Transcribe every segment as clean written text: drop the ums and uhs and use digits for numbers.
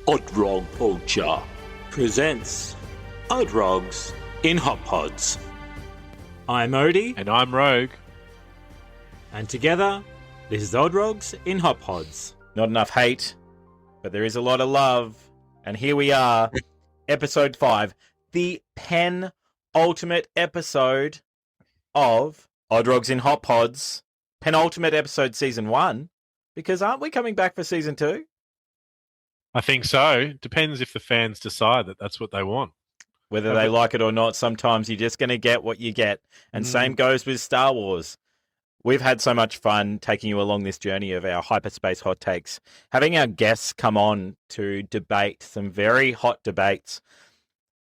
Odrog Culture presents Odrogs in Hotpods. I'm Odie. And I'm Rogue. And together, this is Odrogs in Hotpods. Not enough hate, but there is a lot of love. And here we are, episode 5, the penultimate episode of Odrogs in Hotpods. Penultimate episode, season 1. Because aren't we coming back for season 2? I think so. Depends if the fans decide that that's what they want. Whether they like it or not, sometimes you're just going to get what you get. And same goes with Star Wars. We've had so much fun taking you along this journey of our Hyperspace Hot-Takes, having our guests come on to debate some very hot debates.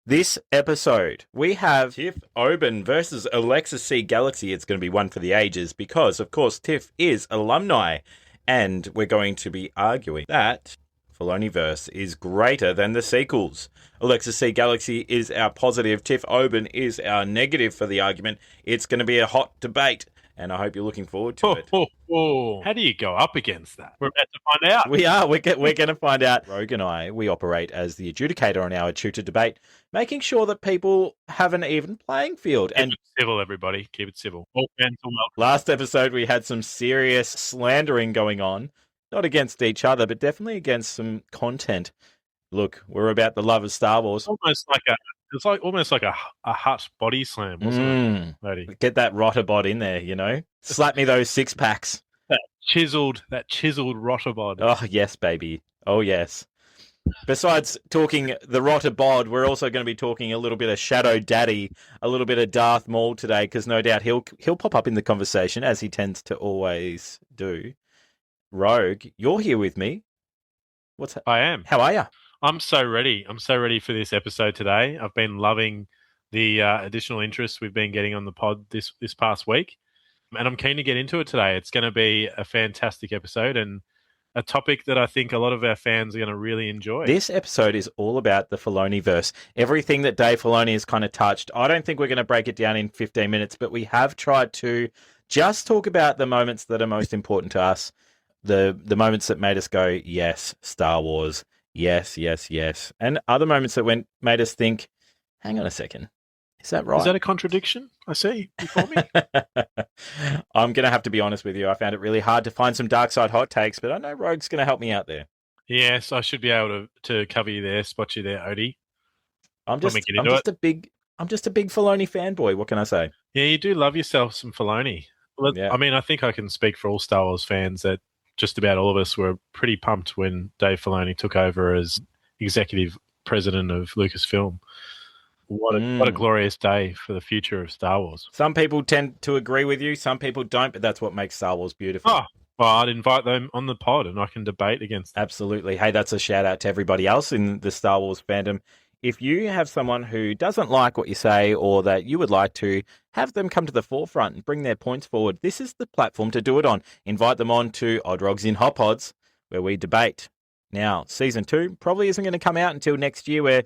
This episode, we have Tiff They versus Lexi Galaxy. It's going to be one for the ages because, of course, Tiff is alumni. And we're going to be arguing that Filoni-verse is greater than the sequels. Alexa Galaxy is our positive. Tiff They is our negative for the argument. It's going to be a hot debate, and I hope you're looking forward to it. How do you go up against that? We're about to find out. We are. We're going to find out. Rogue and I, we operate as the adjudicator on our Echoota debate, making sure that people have an even playing field. Keep it civil, everybody. Keep it civil. All fans are welcome. Last episode, we had some serious slandering going on. Not against each other, but definitely against some content. Look, we're about the love of Star Wars. Almost like a hut body slam, wasn't it? Lady? Get that Rotterbot in there, you know. Slap me those 6-packs. That chiseled Rotterbot. Oh yes, baby. Oh yes. Besides talking the Rotterbot, we're also going to be talking a little bit of Shadow Daddy, a little bit of Darth Maul today, because no doubt he'll pop up in the conversation as he tends to always do. Rogue, you're here with me. I am. How are you? I'm so ready. I'm so ready for this episode today. I've been loving the additional interest we've been getting on the pod this past week, and I'm keen to get into it today. It's going to be a fantastic episode and a topic that I think a lot of our fans are going to really enjoy. This episode is all about the Filoni-verse. Everything that Dave Filoni has kind of touched. I don't think we're going to break it down in 15 minutes, but we have tried to just talk about the moments that are most important to us. The moments that made us go, yes, Star Wars, yes, yes, yes. And other moments that made us think, hang on a second, is that right? Is that a contradiction I see before me? I'm going to have to be honest with you. I found it really hard to find some dark side hot takes, but I know Rogue's going to help me out there. Yes, I should be able to cover you there, spot you there, Odie. I'm just a big Filoni fanboy. What can I say? Yeah, you do love yourself some Filoni. Yeah. I mean, I think I can speak for all Star Wars fans that just about all of us were pretty pumped when Dave Filoni took over as executive president of Lucasfilm. What a glorious day for the future of Star Wars. Some people tend to agree with you, some people don't, but that's what makes Star Wars beautiful. Oh, well, I'd invite them on the pod and I can debate against them. Absolutely. Hey, that's a shout out to everybody else in the Star Wars fandom. If you have someone who doesn't like what you say or that you would like to have them come to the forefront and bring their points forward, this is the platform to do it on. Invite them on to Odrogs in Hotpods, where we debate. Now, season 2 probably isn't going to come out until next year. We're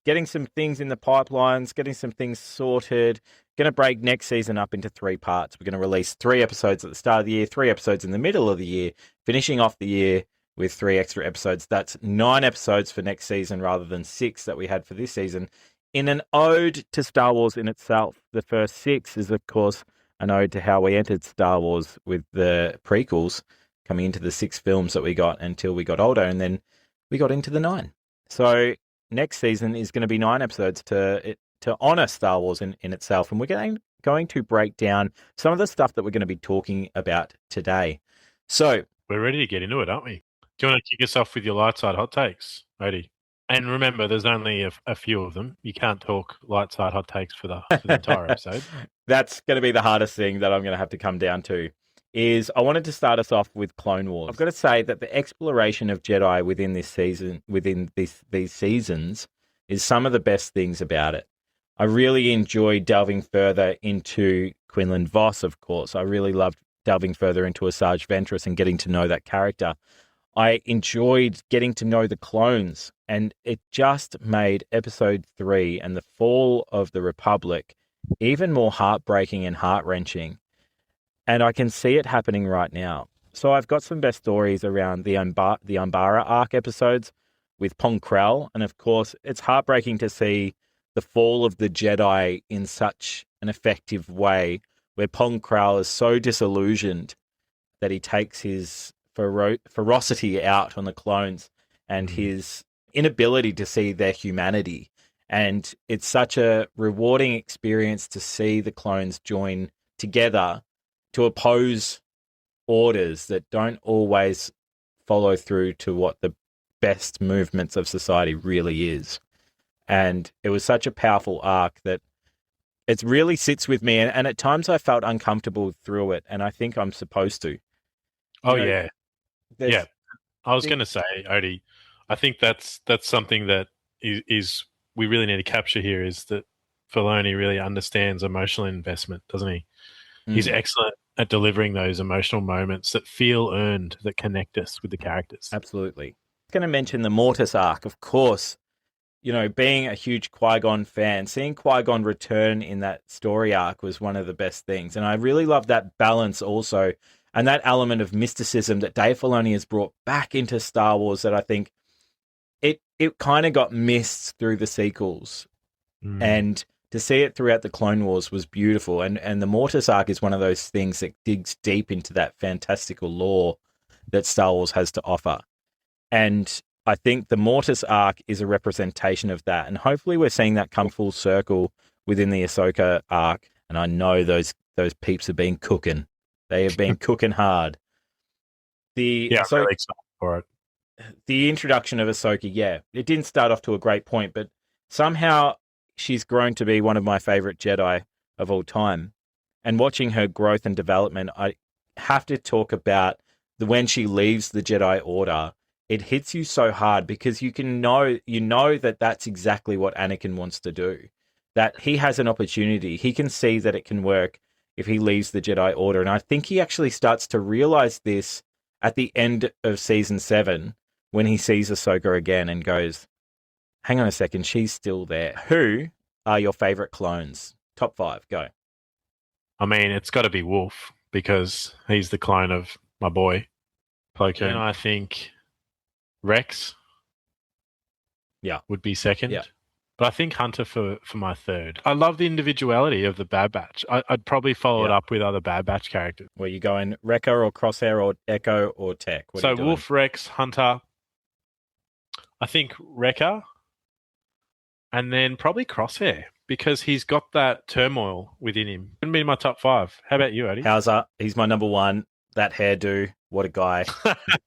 getting some things in the pipelines, getting some things sorted. Going to break next season up into 3 parts. We're going to release 3 episodes at the start of the year, 3 episodes in the middle of the year, finishing off the year with 3 extra episodes. That's 9 episodes for next season rather than 6 that we had for this season. In an ode to Star Wars in itself, the first 6 is, of course, an ode to how we entered Star Wars with the prequels coming into the 6 films that we got until we got older, and then we got into the 9. So next season is going to be 9 episodes to honor Star Wars in itself, and we're going to break down some of the stuff that we're going to be talking about today. So we're ready to get into it, aren't we? Do you want to kick us off with your light side hot takes, Odie? And remember, there's only a few of them. You can't talk light side hot takes for the entire episode. That's going to be the hardest thing that I'm going to have to come down to. Is I wanted to start us off with Clone Wars. I've got to say that the exploration of Jedi within this season, within these seasons, is some of the best things about it. I really enjoyed delving further into Quinlan Vos, of course. I really loved delving further into Asajj Ventress and getting to know that character. I enjoyed getting to know the clones, and it just made episode 3 and the fall of the Republic even more heartbreaking and heart-wrenching. And I can see it happening right now. So I've got some best stories around the Umbara arc episodes. with Pong Krell. And of course, it's heartbreaking to see the fall of the Jedi in such an effective way, where Pong Krell is so disillusioned that he takes his ferocity out on the clones and his inability to see their humanity. And it's such a rewarding experience to see the clones join together to oppose orders that don't always follow through to what the best movements of society really is. And it was such a powerful arc that it really sits with me. And at times I felt uncomfortable through it. And I think I'm supposed to. Oh, yeah. Yeah. I was going to say, Odie, I think that's something that is we really need to capture here, is that Filoni really understands emotional investment, doesn't he? He's excellent at delivering those emotional moments that feel earned, that connect us with the characters. Absolutely. I'm going to mention the Mortis arc, of course. You know, being a huge Qui-Gon fan, seeing Qui-Gon return in that story arc was one of the best things. And I really love that balance also, and that element of mysticism that Dave Filoni has brought back into Star Wars that I think it kind of got missed through the sequels. And to see it throughout the Clone Wars was beautiful. And the Mortis arc is one of those things that digs deep into that fantastical lore that Star Wars has to offer. And I think the Mortis arc is a representation of that. And hopefully we're seeing that come full circle within the Ahsoka arc. And I know those peeps have been cooking. They have been cooking hard. I'm really excited for it. The introduction of Ahsoka, it didn't start off to a great point, but somehow she's grown to be one of my favorite Jedi of all time. And watching her growth and development, I have to talk about when she leaves the Jedi Order. It hits you so hard because you know that that's exactly what Anakin wants to do. That he has an opportunity. He can see that it can work if he leaves the Jedi Order. And I think he actually starts to realize this at the end of season 7 when he sees Ahsoka again and goes, hang on a second, she's still there. Who are your favorite clones? Top 5, go. I mean, it's got to be Wolf because he's the clone of my boy, Plo Koon. And I think Rex would be second. Yeah. But I think Hunter for my third. I love the individuality of the Bad Batch. I'd probably follow it up with other Bad Batch characters. Were you going Wrecker or Crosshair or Echo or Tech? So Wolf, Rex, Hunter. I think Wrecker. And then probably Crosshair because he's got that turmoil within him. Wouldn't be in my top 5. How about you, Odie? Hauser, he's my number 1. That hairdo, what a guy.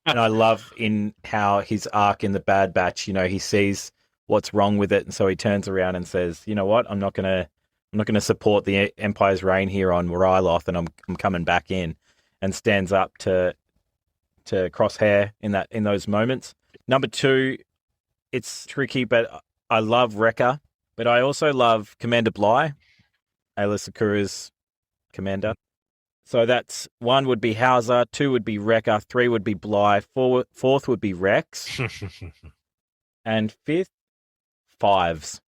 And I love in how his arc in the Bad Batch, you know, he sees what's wrong with it, and so he turns around and says, you know what, I'm not gonna support the Empire's reign here on Ryloth, and I'm coming back in, and stands up to Crosshair in those moments. Number 2, it's tricky, but I love Wrecker, but I also love Commander Bly, Ayla Secura's commander. So that's 1 would be Hauser, 2 would be Wrecker, 3 would be Bly, 4th would be Rex, and 5th, Fives.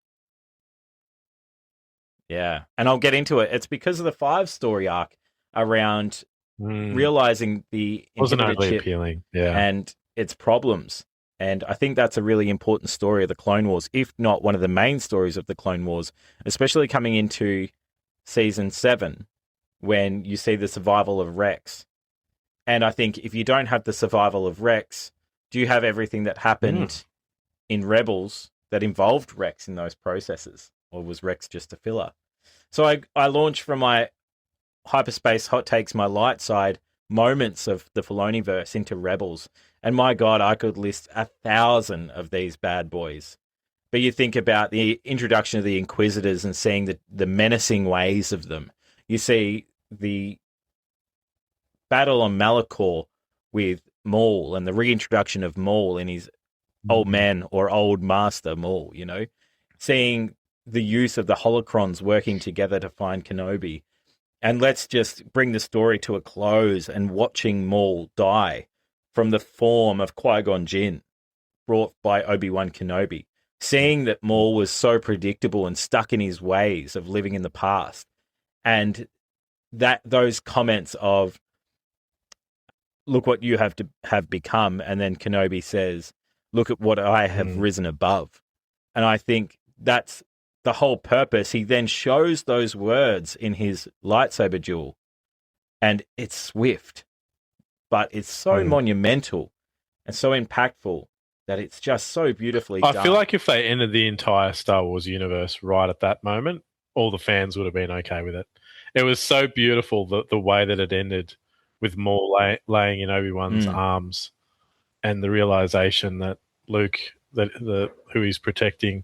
Yeah, and I'll get into it. It's because of the 5 story arc around realizing the wasn't overly appealing, and its problems. And I think that's a really important story of the Clone Wars, if not one of the main stories of the Clone Wars, especially coming into season 7 when you see the survival of Rex. And I think if you don't have the survival of Rex, do you have everything that happened in Rebels that involved Rex in those processes? Or was Rex just a filler? So I launched from my Hyperspace Hot-Takes, my light side, moments of the Filoni-verse into Rebels. And my God, I could list 1,000 of these bad boys. But you think about the introduction of the Inquisitors and seeing the menacing ways of them. You see the battle on Malachor with Maul and the reintroduction of Maul in his old man or old master Maul, you know, seeing the use of the holocrons working together to find Kenobi. And let's just bring the story to a close and watching Maul die from the form of Qui-Gon Jinn brought by Obi-Wan Kenobi. Seeing that Maul was so predictable and stuck in his ways of living in the past. And that those comments of, look what you have become. And then Kenobi says, look at what I have risen above. And I think that's the whole purpose. He then shows those words in his lightsaber duel, and it's swift, but it's so monumental and so impactful that it's just so beautifully done. I feel like if they ended the entire Star Wars universe right at that moment, all the fans would have been okay with it. It was so beautiful, the way that it ended, with Maul laying in Obi-Wan's arms, and the realization that Luke, who he's protecting,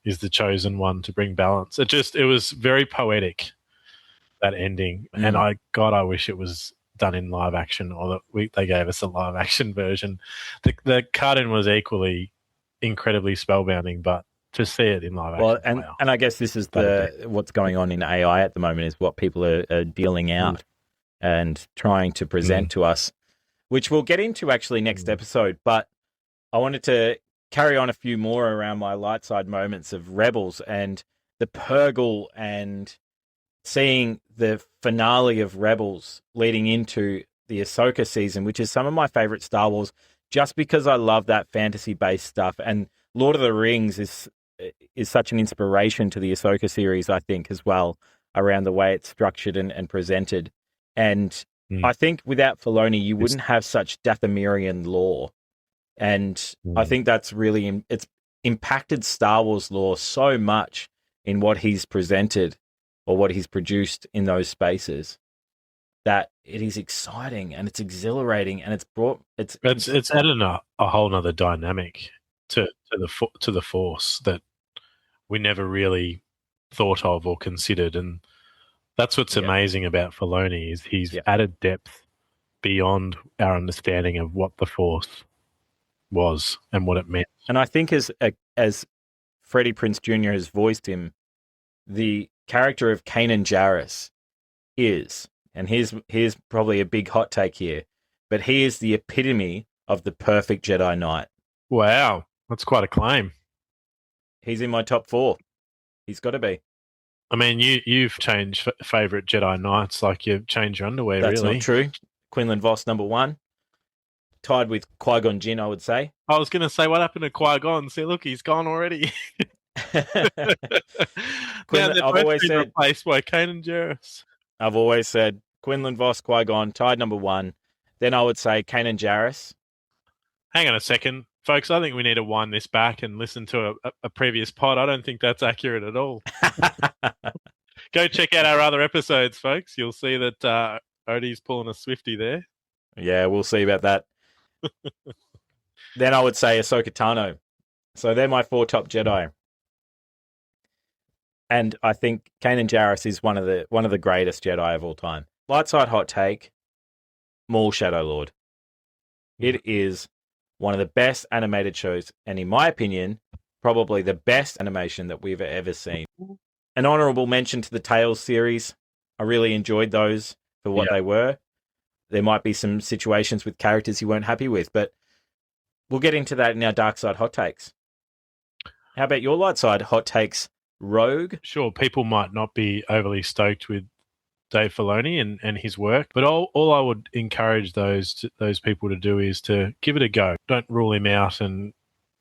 is the chosen one to bring balance. It was very poetic, that ending. And I wish it was done in live action, or that they gave us a live action version. The cartoon was equally incredibly spellbinding, but to see it in live action. Well, and I guess this is what's going on in AI at the moment, is what people are dealing out and trying to present to us, which we'll get into actually next episode. But I wanted to carry on a few more around my light side moments of Rebels and the Purgle, and seeing the finale of Rebels leading into the Ahsoka season, which is some of my favorite Star Wars, just because I love that fantasy-based stuff. And Lord of the Rings is such an inspiration to the Ahsoka series, I think, as well, around the way it's structured and presented. And I think without Filoni, you wouldn't have such Dathomirian lore. And I think that's really, it's impacted Star Wars lore so much in what he's presented or what he's produced in those spaces, that it is exciting and it's exhilarating, and it's added a whole nother dynamic to the Force that we never really thought of or considered. And that's what's amazing about Filoni, is he's added depth beyond our understanding of what the Force was and what it meant. And I think as Freddie Prinze Jr. has voiced him, the character of Kanan Jarrus is, and here's probably a big hot take here, but he is the epitome of the perfect Jedi Knight. Wow, that's quite a claim. He's in my top 4. He's got to be. I mean, you've changed favourite Jedi Knights like you've changed your underwear, That's really. That's not true. Quinlan Vos, number 1. Tied with Qui-Gon Jinn, I would say. I was going to say, what happened to Qui-Gon? See, look, he's gone already. Quinlan, I've always said, replaced by Kanan Jarrus. I've always said Quinlan Vos, Qui-Gon, tied number 1. Then I would say Kanan Jarrus. Hang on a second. Folks, I think we need to wind this back and listen to a previous pod. I don't think that's accurate at all. Go check out our other episodes, folks. You'll see that Odie's pulling a Swiftie there. Yeah, we'll see about that. Then I would say Ahsoka Tano. So they're my 4 top Jedi. And I think Kanan Jarrus is one of the greatest Jedi of all time. Light side hot take, Maul Shadow Lord. It is one of the best animated shows, and in my opinion, probably the best animation that we've ever seen. An honourable mention to the Tales series. I really enjoyed those for what they were. There might be some situations with characters you weren't happy with, but we'll get into that in our dark side hot takes. How about your light side hot takes, Rogue? Sure, people might not be overly stoked with Dave Filoni and his work, but all I would encourage those people to do is to give it a go. Don't rule him out and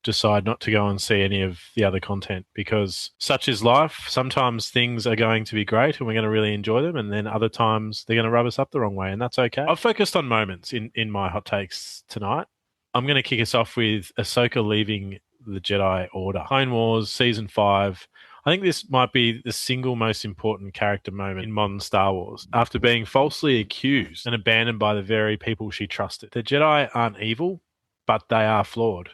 decide not to go and see any of the other content, because such is life. Sometimes things are going to be great and we're going to really enjoy them, and then other times they're going to rub us up the wrong way, and that's okay. I've focused on moments in my hot takes tonight. I'm going to kick us off with Ahsoka leaving the Jedi Order. Clone Wars Season 5. I think this might be the single most important character moment in modern Star Wars. After being falsely accused and abandoned by the very people she trusted. The Jedi aren't evil, but they are flawed.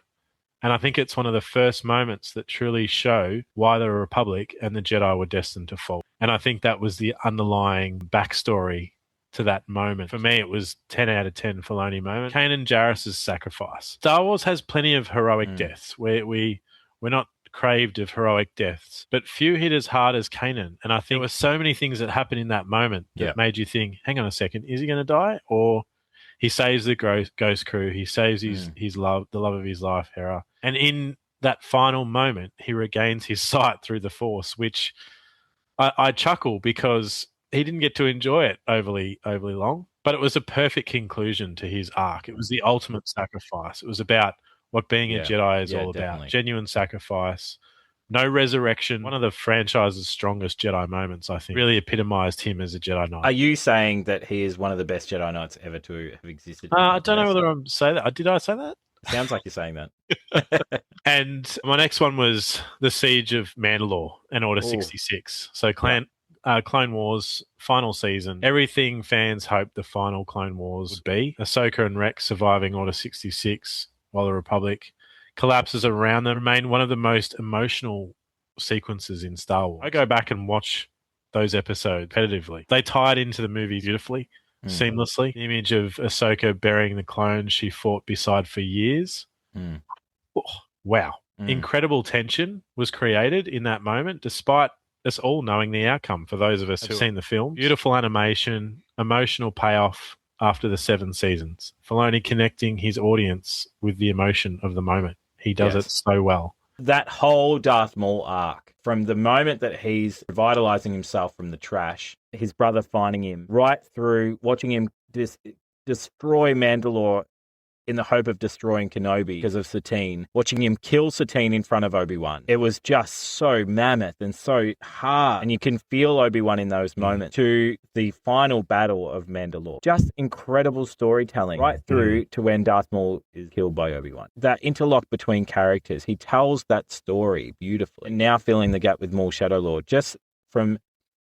And I think it's one of the first moments that truly show why the Republic and the Jedi were destined to fall. And I think that was the underlying backstory to that moment. For me, it was 10 out of 10 Filoni moment. Kanan Jarrus' sacrifice. Star Wars has plenty of heroic deaths where we're not craved of heroic deaths, but few hit as hard as Kanan. And I think there were so many things that happened in that moment that made you think, hang on a second, is he going to die? Or he saves the ghost crew, he saves his love, the love of his life, Hera. And in that final moment, he regains his sight through the Force, which I chuckle because he didn't get to enjoy it overly long, but it was a perfect conclusion to his arc. It was the ultimate sacrifice. It was about what being a Jedi is all definitely. about. Genuine sacrifice, no resurrection. One of the franchise's strongest Jedi moments, I think. Really epitomized him as a Jedi Knight. Are you saying that he is one of the best Jedi Knights ever to have existed? I don't know whether I'm saying that. Did I say that? Sounds like you're saying that. And my next one was the Siege of Mandalore and Order 66. So Clone Wars final season. Everything fans hoped the final Clone Wars would be. Ahsoka and Rex surviving Order 66 while the Republic collapses around them remain one of the most emotional sequences in Star Wars. I go back and watch those episodes repetitively. They tied into the movie beautifully. Seamlessly. The image of Ahsoka burying the clone she fought beside for years. Oh, wow. Incredible tension was created in that moment, despite us all knowing the outcome for those of us who've seen the film. Beautiful animation, emotional payoff after the 7 seasons. Filoni connecting his audience with the emotion of the moment. He does it so well. That whole Darth Maul arc, from the moment that he's revitalizing himself from the trash, his brother finding him, right through watching him destroy Mandalore in the hope of destroying Kenobi because of Satine, watching him kill Satine in front of Obi-Wan. It was just so mammoth and so hard. And you can feel Obi-Wan in those moments to the final battle of Mandalore. Just incredible storytelling right through to when Darth Maul is killed by Obi-Wan. That interlock between characters, he tells that story beautifully. And now filling the gap with Maul Shadow Lord, just from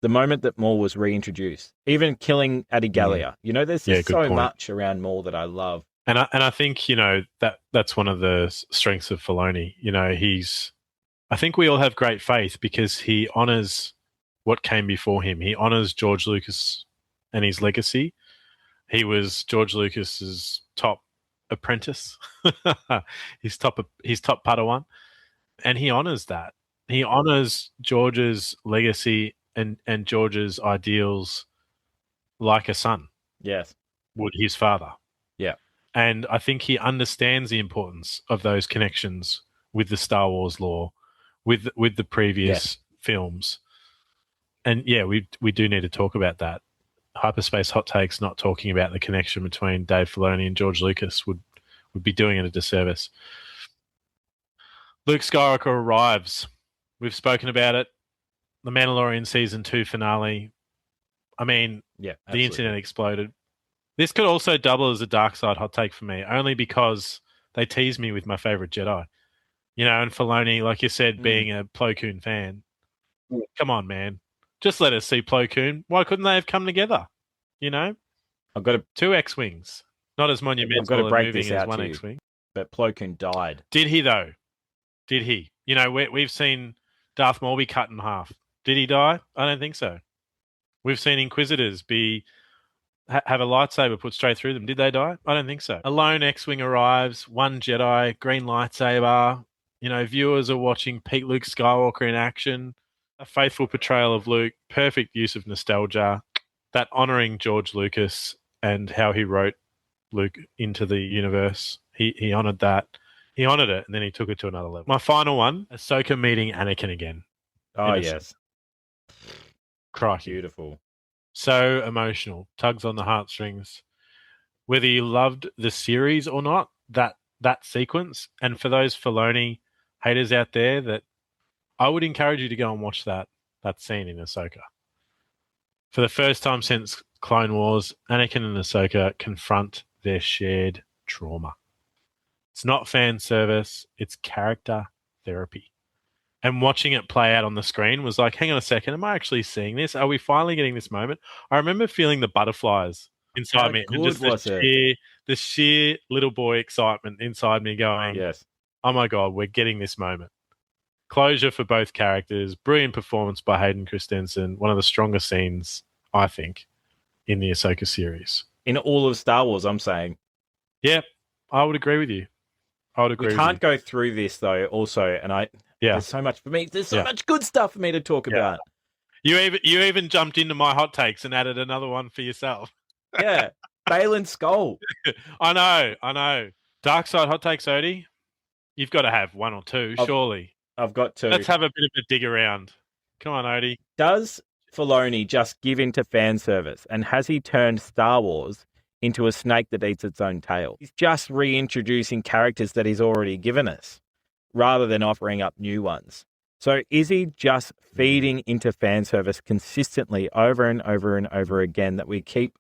the moment that Maul was reintroduced, even killing Adi Gallia. You know, there's just so much around Maul that I love. And I think, you know, that's one of the strengths of Filoni. You know, I think we all have great faith because he honors what came before him. He honors George Lucas and his legacy. He was George Lucas's top apprentice, his top Padawan, and he honors that. He honors George's legacy and George's ideals like a son. Yes. Would his father. Yeah. And I think he understands the importance of those connections with the Star Wars lore, with the previous films. And yeah, we do need to talk about that. Hyperspace Hot-Takes not talking about the connection between Dave Filoni and George Lucas would be doing it a disservice. Luke Skywalker arrives. We've spoken about it. The Mandalorian Season 2 finale. I mean, the internet exploded. This could also double as a dark side hot take for me, only because they tease me with my favorite Jedi. You know, and Filoni, like you said, being a Plo Koon fan. Come on, man. Just let us see Plo Koon. Why couldn't they have come together? You know? I've got 2 X-Wings. Not as monumental a moving as 1 X-Wing. But Plo Koon died. Did he, though? Did he? You know, we've seen Darth Maul be cut in half. Did he die? I don't think so. We've seen Inquisitors have a lightsaber put straight through them. Did they die? I don't think so. A lone X-Wing arrives, 1 Jedi, green lightsaber. You know, viewers are watching Pete Luke Skywalker in action. A faithful portrayal of Luke. Perfect use of nostalgia. That honouring George Lucas and how he wrote Luke into the universe. He honoured that. He honoured it, and then he took it to another level. My final one, Ahsoka meeting Anakin again. Oh, yes. Crikey. Beautiful. So emotional, tugs on the heartstrings. Whether you loved the series or not, that sequence, and for those Filoni haters out there, that I would encourage you to go and watch that scene in Ahsoka. For the first time since Clone Wars, Anakin and Ahsoka confront their shared trauma. It's not fan service, it's character therapy. And watching it play out on the screen was like, hang on a second, am I actually seeing this? Are we finally getting this moment? I remember feeling the butterflies inside me. And just the sheer little boy excitement inside me going, oh my God, we're getting this moment. Closure for both characters, brilliant performance by Hayden Christensen, one of the strongest scenes, I think, in the Ahsoka series. In all of Star Wars, I'm saying. Yeah, I would agree with you. We can't go through this, though, also, and there's so much for me. There's so much good stuff for me to talk about. You even jumped into my hot takes and added another one for yourself. Yeah, Balin's skull. I know. Dark side hot takes, Odie. You've got to have 1 or 2, surely. I've got 2. Let's have a bit of a dig around. Come on, Odie. Does Filoni just give in to fan service, and has he turned Star Wars into a snake that eats its own tail. He's just reintroducing characters that he's already given us rather than offering up new ones. So is he just feeding into fan service consistently over and over and over again that we keep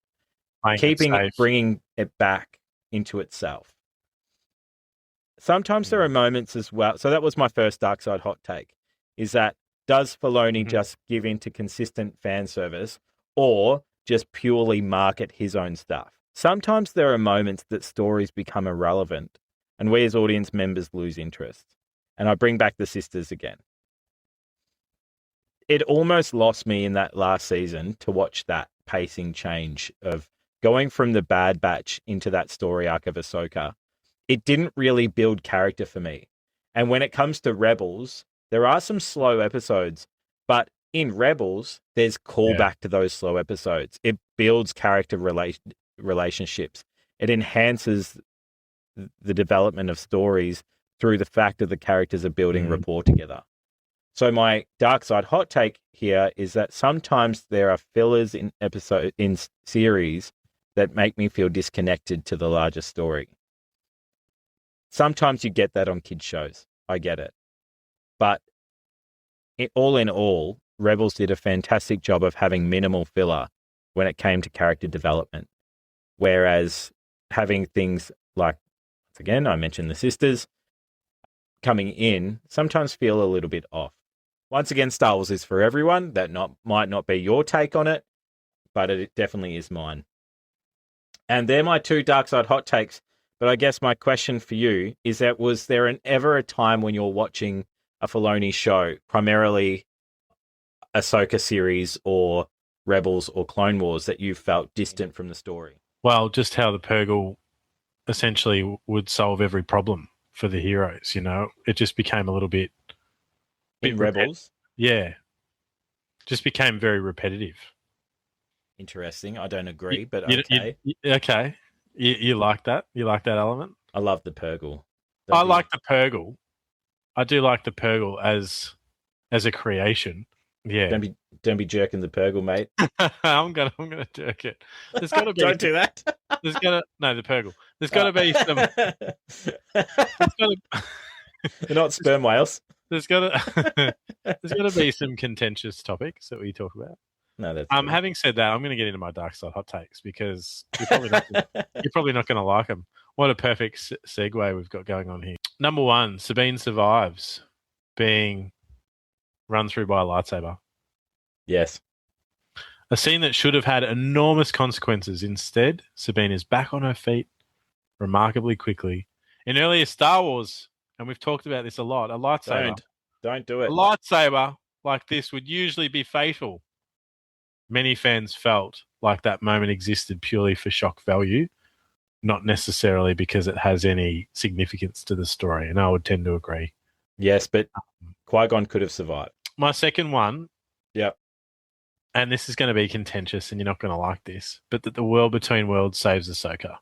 bringing it back into itself? Sometimes there are moments as well. So that was my first dark side hot take, is that does Filoni just give into consistent fan service or just purely market his own stuff? Sometimes there are moments that stories become irrelevant and we as audience members lose interest. And I bring back the sisters again. It almost lost me in that last season to watch that pacing change of going from the Bad Batch into that story arc of Ahsoka. It didn't really build character for me. And when it comes to Rebels, there are some slow episodes, but in Rebels, there's callback to those slow episodes. It builds character relationships. It enhances the development of stories through the fact that the characters are building rapport together. So my dark side hot take here is that sometimes there are fillers in series that make me feel disconnected to the larger story. Sometimes you get that on kids shows. I get it. But all in all, Rebels did a fantastic job of having minimal filler when it came to character development. Whereas having things like, once again, I mentioned the sisters coming in, sometimes feel a little bit off. Once again, Star Wars is for everyone. That might not be your take on it, but it definitely is mine. And they're my two dark side hot takes. But I guess my question for you is that was there ever a time when you're watching a Filoni show, primarily Ahsoka series or Rebels or Clone Wars, that you felt distant from the story? Well, just how the Purgle essentially would solve every problem for the heroes, you know? It just became a little bit... In Rebels? Yeah. Just became very repetitive. Interesting. I don't agree, but okay. Okay. You like that? You like that element? I love the Purgle. I like the Purgle. I do like the Purgle as a creation. Yeah. Don't be jerking the Purgle, mate. I'm gonna jerk it. There's gotta be Don't do that. The Purgle. There's gotta be some They're not sperm whales. There's gotta be some contentious topics that we talk about. No, that's having said that, I'm going to get into my dark side hot takes because you're probably not going to like them. What a perfect segue we've got going on here. Number one, Sabine survives being run through by a lightsaber. Yes. A scene that should have had enormous consequences. Instead, Sabine is back on her feet remarkably quickly. In earlier Star Wars, and we've talked about this a lot, a lightsaber. Don't do it. A lightsaber like this would usually be fatal. Many fans felt like that moment existed purely for shock value, not necessarily because it has any significance to the story, and I would tend to agree. Yes, but Qui-Gon could have survived. My second one, yep, and this is going to be contentious, and you're not going to like this, but that the world between worlds saves Ahsoka.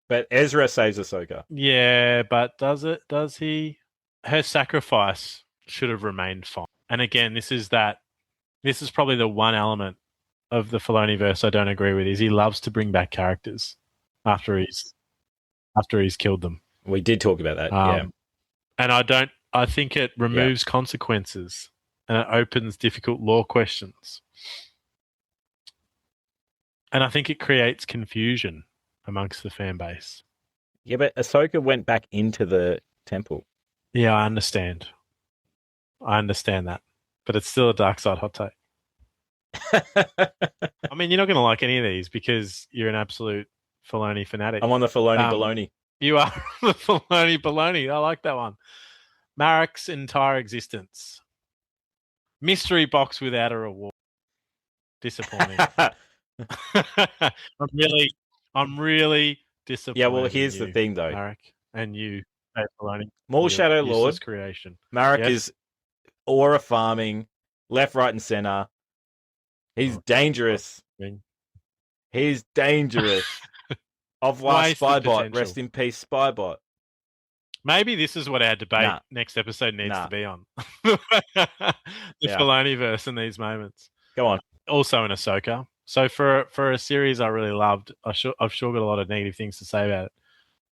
But Ezra saves Ahsoka. Yeah, but does it? Does he? Her sacrifice should have remained fine. And again, this is probably the one element of the Filoni-verse I don't agree with, is he loves to bring back characters after he's killed them. We did talk about that, yeah. And I think it removes consequences and it opens difficult lore questions. And I think it creates confusion amongst the fan base. Yeah, but Ahsoka went back into the temple. Yeah, I understand. I understand that. But it's still a dark side hot take. I mean, you're not going to like any of these because you're an absolute Filoni fanatic. I'm on the Filoni-Baloney. You are the Filoni-Baloney. I like that one. Marek's entire existence. Mystery box without a reward. Disappointing. I'm really disappointed. Yeah, well, here's the thing, though. Marek, and you, Dave Filoni. Maul Shadow Lord. Creation. Marek is aura farming, left, right, and center. He's dangerous. He's dangerous. Offline Spybot. Rest in peace, Spybot. Maybe this is what our debate next episode needs to be on. The Filoni-verse in these moments. Go on. Also in Ahsoka, So for a series I really loved, I've sure got a lot of negative things to say about it.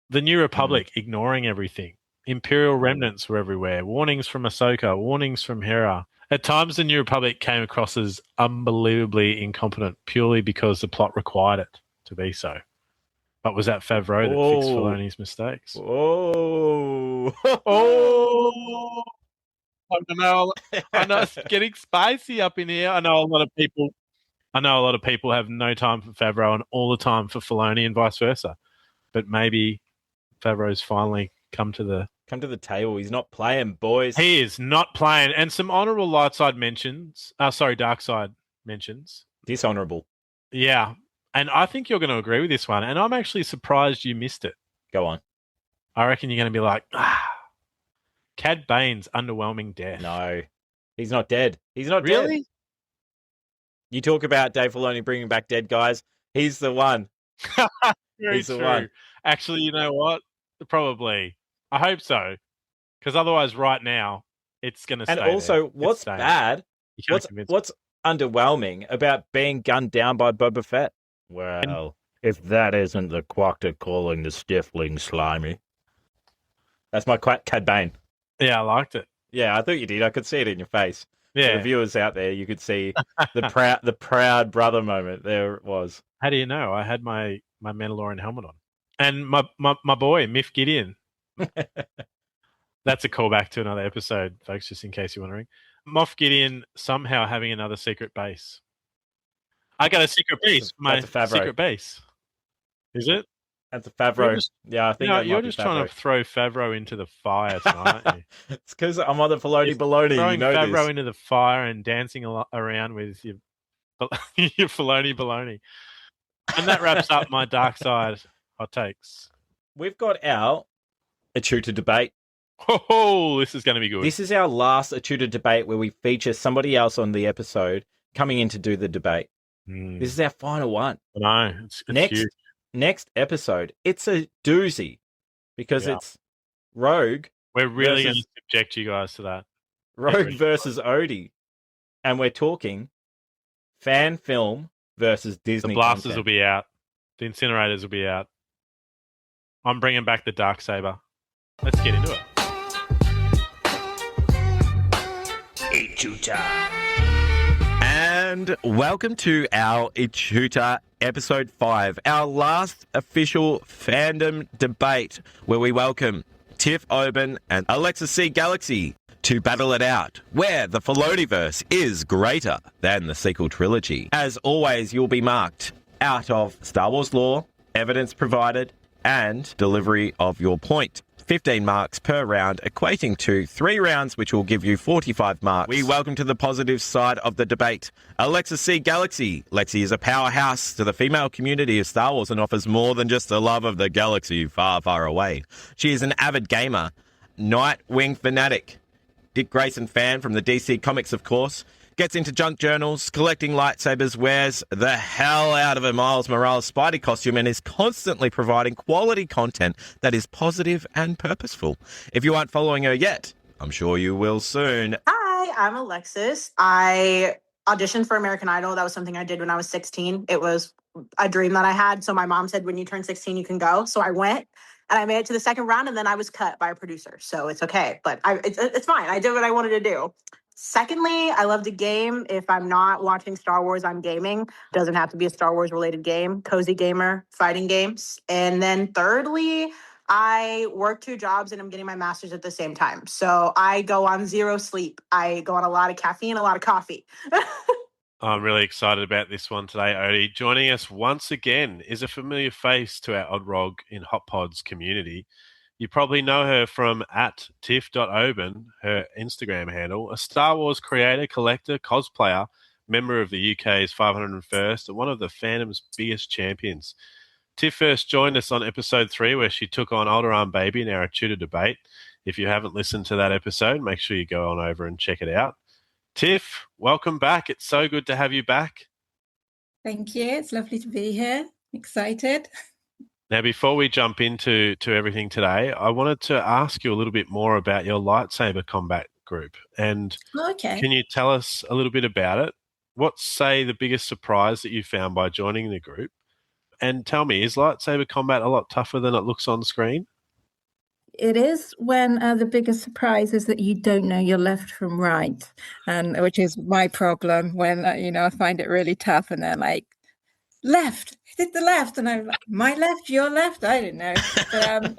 The New Republic ignoring everything. Imperial remnants were everywhere. Warnings from Ahsoka. Warnings from Hera. At times, the New Republic came across as unbelievably incompetent purely because the plot required it to be so. But was that Favreau that fixed Filoni's mistakes? Oh, Oh, I know it's getting spicy up in here. I know a lot of people have no time for Favreau and all the time for Filoni and vice versa. But maybe Favreau's finally come to the table. He's not playing, boys. He is not playing. And some honourable dark side mentions. Dishonourable. Yeah. And I think you're going to agree with this one. And I'm actually surprised you missed it. Go on. I reckon you're going to be like, Cad Bane's underwhelming death. No, he's not dead. He's not really dead. You talk about Dave Filoni bringing back dead guys. He's the one. He's the one. Actually, you know what? Probably. I hope so. Because otherwise, right now, it's going to stay. And also, what's bad? What's underwhelming about being gunned down by Boba Fett? Well, if that isn't the Quacta calling the Stiffling slimy. That's my Cad Bane. Yeah, I liked it. Yeah, I thought you did. I could see it in your face. Yeah. For the viewers out there, you could see the proud brother moment. There it was. How do you know? I had my Mandalorian helmet on. And my boy, Moff Gideon. That's a callback to another episode, folks, just in case you're wondering. Moff Gideon somehow having another secret base. I got a secret base. My secret base. Is it? That's a Favreau. I think you're just trying to throw Favreau into the fire tonight, aren't you? It's because I'm on the Filoni-Baloney. Throwing Favreau into the fire and dancing around with your Filoni-Baloney. And that wraps up my dark side hot takes. We've got our Echoota debate. Oh, this is going to be good. This is our last Echoota debate where we feature somebody else on the episode coming in to do the debate. This is our final one. No, it's huge. Next episode, it's a doozy because it's Rogue. We're really going to subject you guys to that. Rogue versus Odie. And we're talking fan film versus Disney. The blasters content. will be out. The incinerators will be out. I'm bringing back the Darksaber. Let's get into it. Echoota. And welcome to our Echoota episode 5, our last official fandom debate where we welcome Tiff Oben and Alexa C. Galaxy to battle it out, where the Filoni-verse is greater than the sequel trilogy. As always, you'll be marked out of Star Wars lore, evidence provided, and delivery of your point. 15 marks per round, equating to 3 rounds, which will give you 45 marks. We welcome to the positive side of the debate Alexa C. Galaxy. Lexi is a powerhouse to the female community of Star Wars and offers more than just the love of the galaxy far, far away. She is an avid gamer, Nightwing fanatic, Dick Grayson fan from the DC Comics, of course. Gets into junk journals, collecting lightsabers, wears the hell out of a Miles Morales Spidey costume, and is constantly providing quality content that is positive and purposeful. If you aren't following her yet, I'm sure you will soon. Hi, I'm Alexis. I auditioned for American Idol. That was something I did when I was 16. It was a dream that I had. So my mom said, when you turn 16, you can go. So I went. And I made it to the second round, and then I was cut by a producer. So it's okay. But it's fine. I did what I wanted to do. Secondly, I love to game. If I'm not watching Star Wars, I'm gaming. Doesn't have to be a Star Wars related game. Cozy gamer, fighting games. And then thirdly, I work 2 jobs and I'm getting my master's at the same time. So I go on 0 sleep. I go on a lot of caffeine, a lot of coffee. I'm really excited about this one today, Odie. Joining us once again is a familiar face to our Odrog in Hotpods community. You probably know her from @tiff.oben, her Instagram handle, a Star Wars creator, collector, cosplayer, member of the UK's 501st, and one of the fandom's biggest champions. Tiff first joined us on episode 3, where she took on Alderaan Baby in our Echoota debate. If you haven't listened to that episode, make sure you go on over and check it out. Tiff, welcome back. It's so good to have you back. Thank you. It's lovely to be here. Excited. Now, before we jump into everything today, I wanted to ask you a little bit more about your lightsaber combat group. And Okay. Can you tell us a little bit about it? What's, say, the biggest surprise that you found by joining the group? And tell me, is lightsaber combat a lot tougher than it looks on screen? It is when the biggest surprise is that you don't know your left from right, and which is my problem when, I find it really tough and they're like, left, hit the left. And I'm like, my left, your left? I don't know. But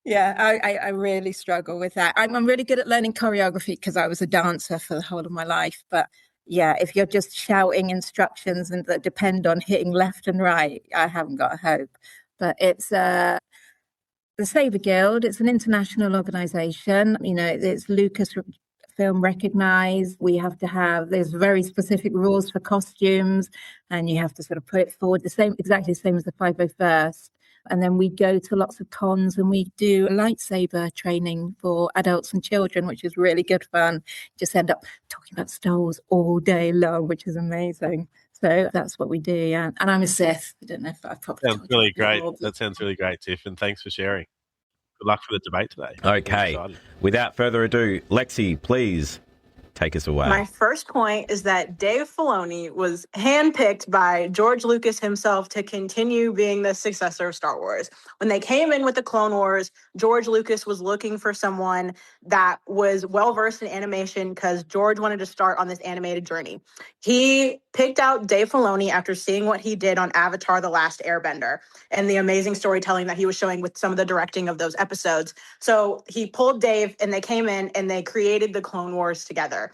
yeah, I really struggle with that. I'm really good at learning choreography because I was a dancer for the whole of my life. But yeah, if you're just shouting instructions and that depend on hitting left and right, I haven't got a hope. But it's the Saber Guild. It's an international organization. It's Lucasfilm recognized. There's very specific rules for costumes, and you have to sort of put it forward exactly the same as the 501st. And then we go to lots of cons and we do lightsaber training for adults and children, which is really good fun. Just end up talking about Star Wars all day long, which is amazing. So that's what we do, yeah. And I'm a Sith. I don't know if I've probably Sounds really great. That sounds really great, Tiff, and thanks for sharing. Good luck for the debate today. Okay. Without further ado, Lexi, please take us away. My first point is that Dave Filoni was handpicked by George Lucas himself to continue being the successor of Star Wars. When they came in with the Clone Wars, George Lucas was looking for someone that was well-versed in animation because George wanted to start on this animated journey. He picked out Dave Filoni after seeing what he did on Avatar: The Last Airbender and the amazing storytelling that he was showing with some of the directing of those episodes. So he pulled Dave and they came in and they created the Clone Wars together.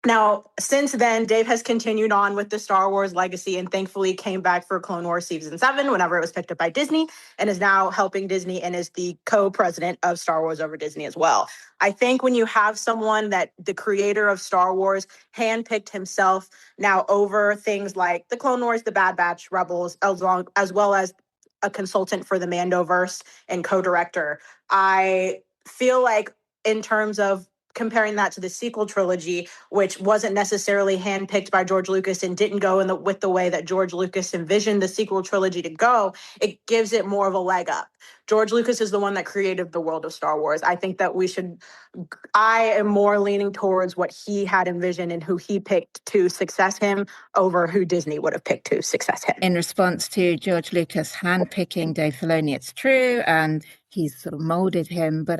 Now, since then, Dave has continued on with the Star Wars legacy and thankfully came back for Clone Wars Season 7 whenever it was picked up by Disney and is now helping Disney and is the co-president of Star Wars over Disney as well. I think when you have someone that the creator of Star Wars handpicked himself now over things like the Clone Wars, the Bad Batch, Rebels, as well as a consultant for the Mandoverse and co-director, I feel like in terms of comparing that to the sequel trilogy, which wasn't necessarily handpicked by George Lucas and didn't go with the way that George Lucas envisioned the sequel trilogy to go, it gives it more of a leg up. George Lucas is the one that created the world of Star Wars. I think that I am more leaning towards what he had envisioned and who he picked to success him over who Disney would have picked to success him. In response to George Lucas handpicking Dave Filoni, it's true, and he's sort of molded him, but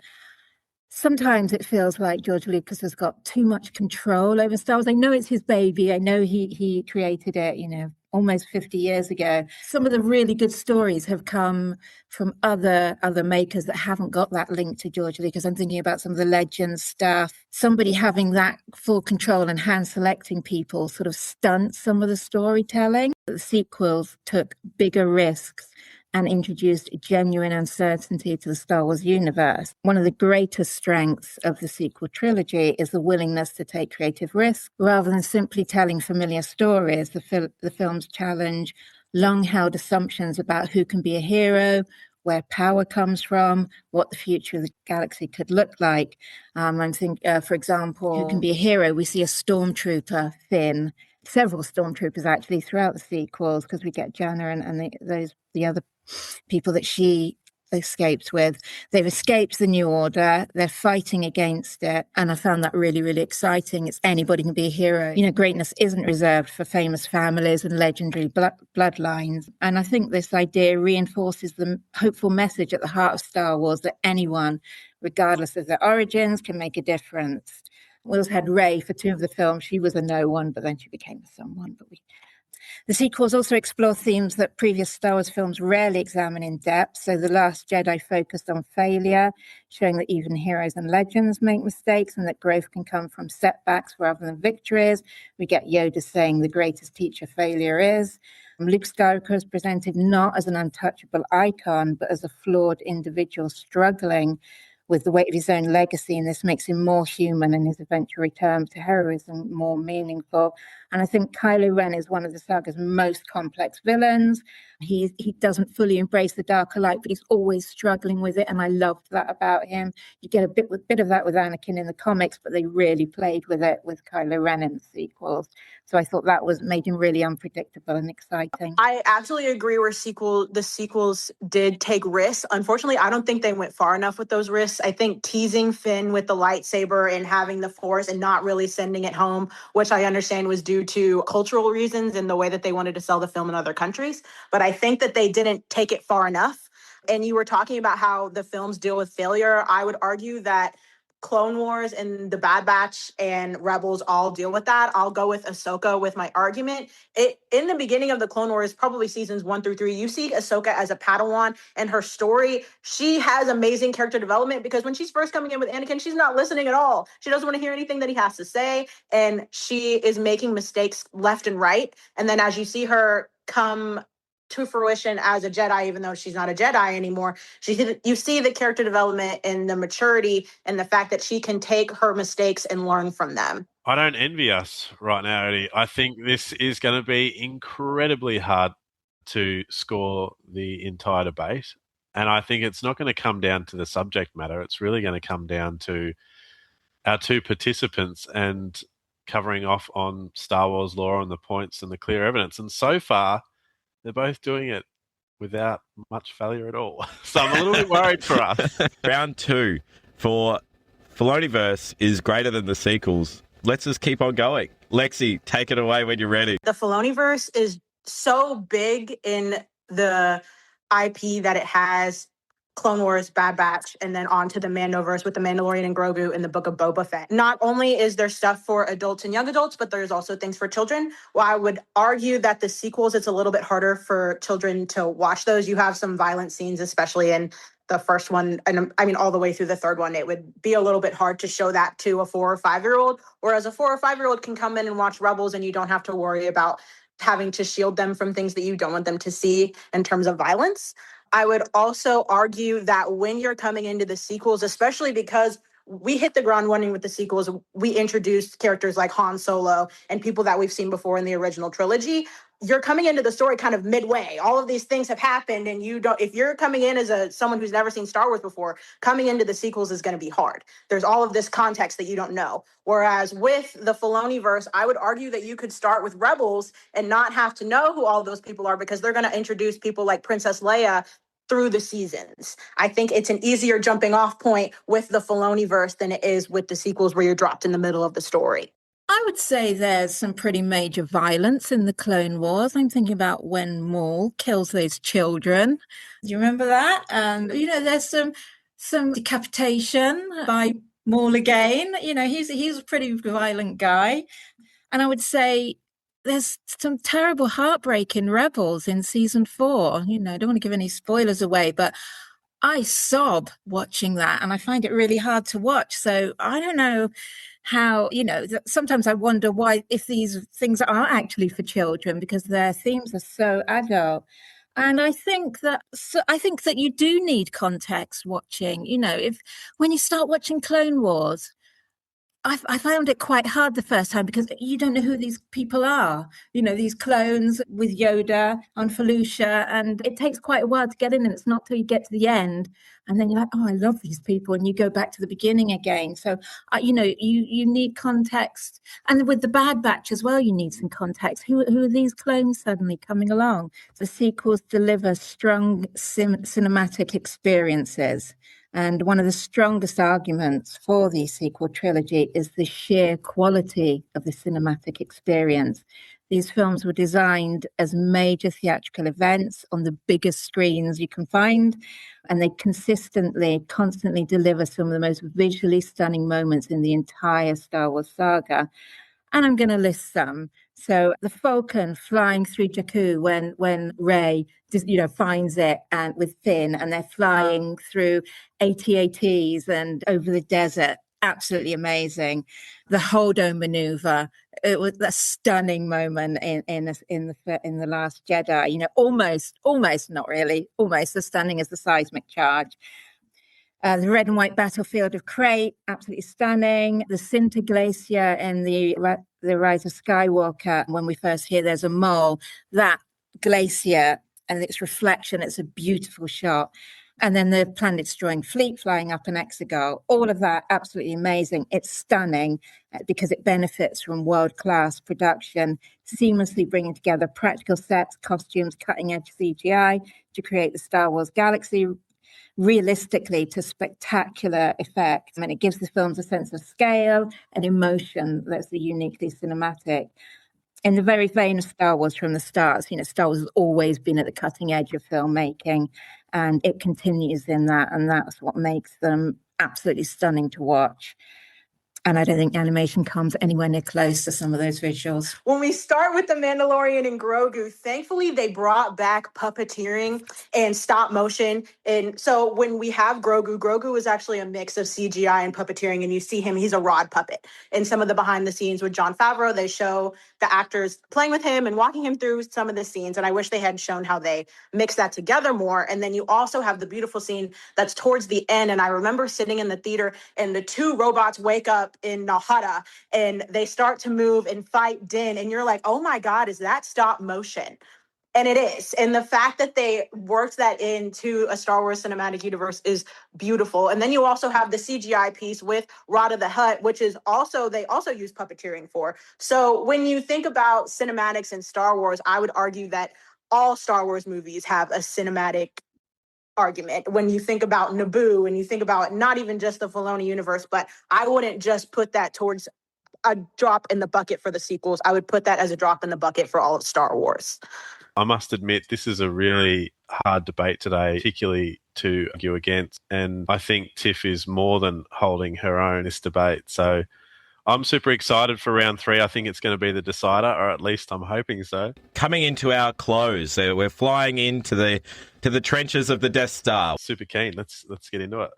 sometimes it feels like George Lucas has got too much control over Star Wars. I know it's his baby. I know he created it, almost 50 years ago. Some of the really good stories have come from other makers that haven't got that link to George Lucas. I'm thinking about some of the Legends stuff. Somebody having that full control and hand selecting people sort of stunts some of the storytelling. The sequels took bigger risks and introduced genuine uncertainty to the Star Wars universe. One of the greatest strengths of the sequel trilogy is the willingness to take creative risks. Rather than simply telling familiar stories, the films challenge long-held assumptions about who can be a hero, where power comes from, what the future of the galaxy could look like. I think, for example, who can be a hero? We see a stormtrooper, Finn, several stormtroopers actually throughout the sequels, because we get Janna and the other people that she escapes with. They've escaped the New Order. They're fighting against it. And I found that really, really exciting. It's anybody can be a hero. Greatness isn't reserved for famous families and legendary bloodlines. And I think this idea reinforces the hopeful message at the heart of Star Wars that anyone, regardless of their origins, can make a difference. We also had Rey for 2 of the films. She was a no one, but then she became a someone. The sequels also explore themes that previous Star Wars films rarely examine in depth. So The Last Jedi focused on failure, showing that even heroes and legends make mistakes and that growth can come from setbacks rather than victories. We get Yoda saying the greatest teacher failure is. Luke Skywalker is presented not as an untouchable icon, but as a flawed individual struggling with the weight of his own legacy, and this makes him more human and his eventual return to heroism more meaningful. And I think Kylo Ren is one of the saga's most complex villains. He doesn't fully embrace the darker light, but he's always struggling with it, and I loved that about him. You get a bit of that with Anakin in the comics, but they really played with it with Kylo Ren in the sequels. So I thought that made him really unpredictable and exciting. I absolutely agree where the sequels did take risks. Unfortunately, I don't think they went far enough with those risks. I think teasing Finn with the lightsaber and having the Force and not really sending it home, which I understand was due to cultural reasons and the way that they wanted to sell the film in other countries. But I think that they didn't take it far enough. And you were talking about how the films deal with failure. I would argue that Clone Wars and The Bad Batch and Rebels all deal with that. I'll go with Ahsoka with my argument. In the beginning of the Clone Wars, probably seasons 1 through 3, you see Ahsoka as a Padawan, and her story, she has amazing character development, because when she's first coming in with Anakin, she's not listening at all. She doesn't want to hear anything that he has to say, and she is making mistakes left and right. And then as you see her come to fruition as a Jedi, even though she's not a Jedi anymore, you see the character development and the maturity and the fact that she can take her mistakes and learn from them. I don't envy us right now, Odie. I think this is going to be incredibly hard to score the entire debate. And I think it's not going to come down to the subject matter. It's really going to come down to our two participants and covering off on Star Wars lore and the points and the clear evidence. And so far, they're both doing it without much failure at all. So I'm a little bit worried for us. Round 2 for Filoni-verse is greater than the sequels. Let's just keep on going. Lexi, take it away when you're ready. The Filoni-verse is so big in the IP that it has Clone Wars, Bad Batch, and then on to the Mandoverse with the Mandalorian and Grogu in the Book of Boba Fett. Not only is there stuff for adults and young adults, but there's also things for children. Well, I would argue that the sequels, it's a little bit harder for children to watch those. You have some violent scenes, especially in the first one, and I mean all the way through the third one. It would be a little bit hard to show that to a 4 or 5-year-old, whereas a 4 or 5-year-old can come in and watch Rebels and you don't have to worry about having to shield them from things that you don't want them to see in terms of violence. I would also argue that when you're coming into the sequels, especially because we hit the ground running with the sequels, we introduced characters like Han Solo and people that we've seen before in the original trilogy. You're coming into the story kind of midway. All of these things have happened, and if you're coming in as someone who's never seen Star Wars before, coming into the sequels is going to be hard. There's all of this context that you don't know. Whereas with the Filoni-verse, I would argue that you could start with Rebels and not have to know who all those people are, because they're going to introduce people like Princess Leia through the seasons. I think it's an easier jumping off point with the Filoni-verse than it is with the sequels where you're dropped in the middle of the story. I would say there's some pretty major violence in the Clone Wars. I'm thinking about when Maul kills those children. Do you remember that? And, there's some decapitation by Maul again. He's a pretty violent guy. And I would say there's some terrible heartbreak in Rebels in season 4. I don't want to give any spoilers away, but I sob watching that, and I find it really hard to watch. So I don't know how, sometimes I wonder why, if these things are actually for children, because their themes are so adult. And I think that you do need context watching. When you start watching Clone Wars, I found it quite hard the first time, because you don't know who these people are. These clones with Yoda on Felucia, and it takes quite a while to get in, and it's not till you get to the end, and then you're like, oh, I love these people, and you go back to the beginning again. So, you need context, and with the Bad Batch as well, you need some context. Who are these clones suddenly coming along? The sequels deliver strong cinematic experiences. And one of the strongest arguments for the sequel trilogy is the sheer quality of the cinematic experience. These films were designed as major theatrical events on the biggest screens you can find, and they constantly deliver some of the most visually stunning moments in the entire Star Wars saga. And I'm going to list some. So the Falcon flying through Jakku when Rey finds it, and with Finn, and they're flying through AT-ATs and over the desert. Absolutely amazing. The Holdo maneuver. It was a stunning moment in the Last Jedi. Almost not really, almost as stunning as the seismic charge. The red and white battlefield of Crate, absolutely stunning. The Sinter Glacier in the Rise of Skywalker, when we first hear there's a Maul, that glacier and its reflection, it's a beautiful shot. And then the planet-destroying fleet flying up an Exegol, all of that absolutely amazing. It's stunning because it benefits from world-class production, seamlessly bringing together practical sets, costumes, cutting-edge CGI to create the Star Wars galaxy realistically to spectacular effect. And it gives the films a sense of scale and emotion that's uniquely cinematic. In the very vein of Star Wars from the start, Star Wars has always been at the cutting edge of filmmaking, and it continues in that, and that's what makes them absolutely stunning to watch. And I don't think animation comes anywhere near close to some of those visuals. When we start with The Mandalorian and Grogu, thankfully they brought back puppeteering and stop motion. And so when we have Grogu is actually a mix of CGI and puppeteering. And you see him, he's a rod puppet. In some of the behind the scenes with Jon Favreau, they show the actors playing with him and walking him through some of the scenes. And I wish they had shown how they mix that together more. And then you also have the beautiful scene that's towards the end. And I remember sitting in the theater and the two robots wake up in Nahada and they start to move and fight Din, and you're like, oh my God, is that stop motion? And it is. And the fact that they worked that into a Star Wars cinematic universe is beautiful. And then you also have the CGI piece with Rada the Hutt, which is also, they also use puppeteering for. So when you think about cinematics in Star Wars, I would argue that all Star Wars movies have a cinematic argument. When you think about Naboo and you think about not even just the Filoni universe, but I wouldn't just put that towards a drop in the bucket for the sequels. I would put that as a drop in the bucket for all of Star Wars. I must admit, this is a really hard debate today, particularly to argue against. And I think Tiff is more than holding her own in this debate. So I'm super excited for round 3. I think it's going to be the decider, or at least I'm hoping so. Coming into our close, we're flying into the trenches of the Death Star. Super keen. Let's get into it.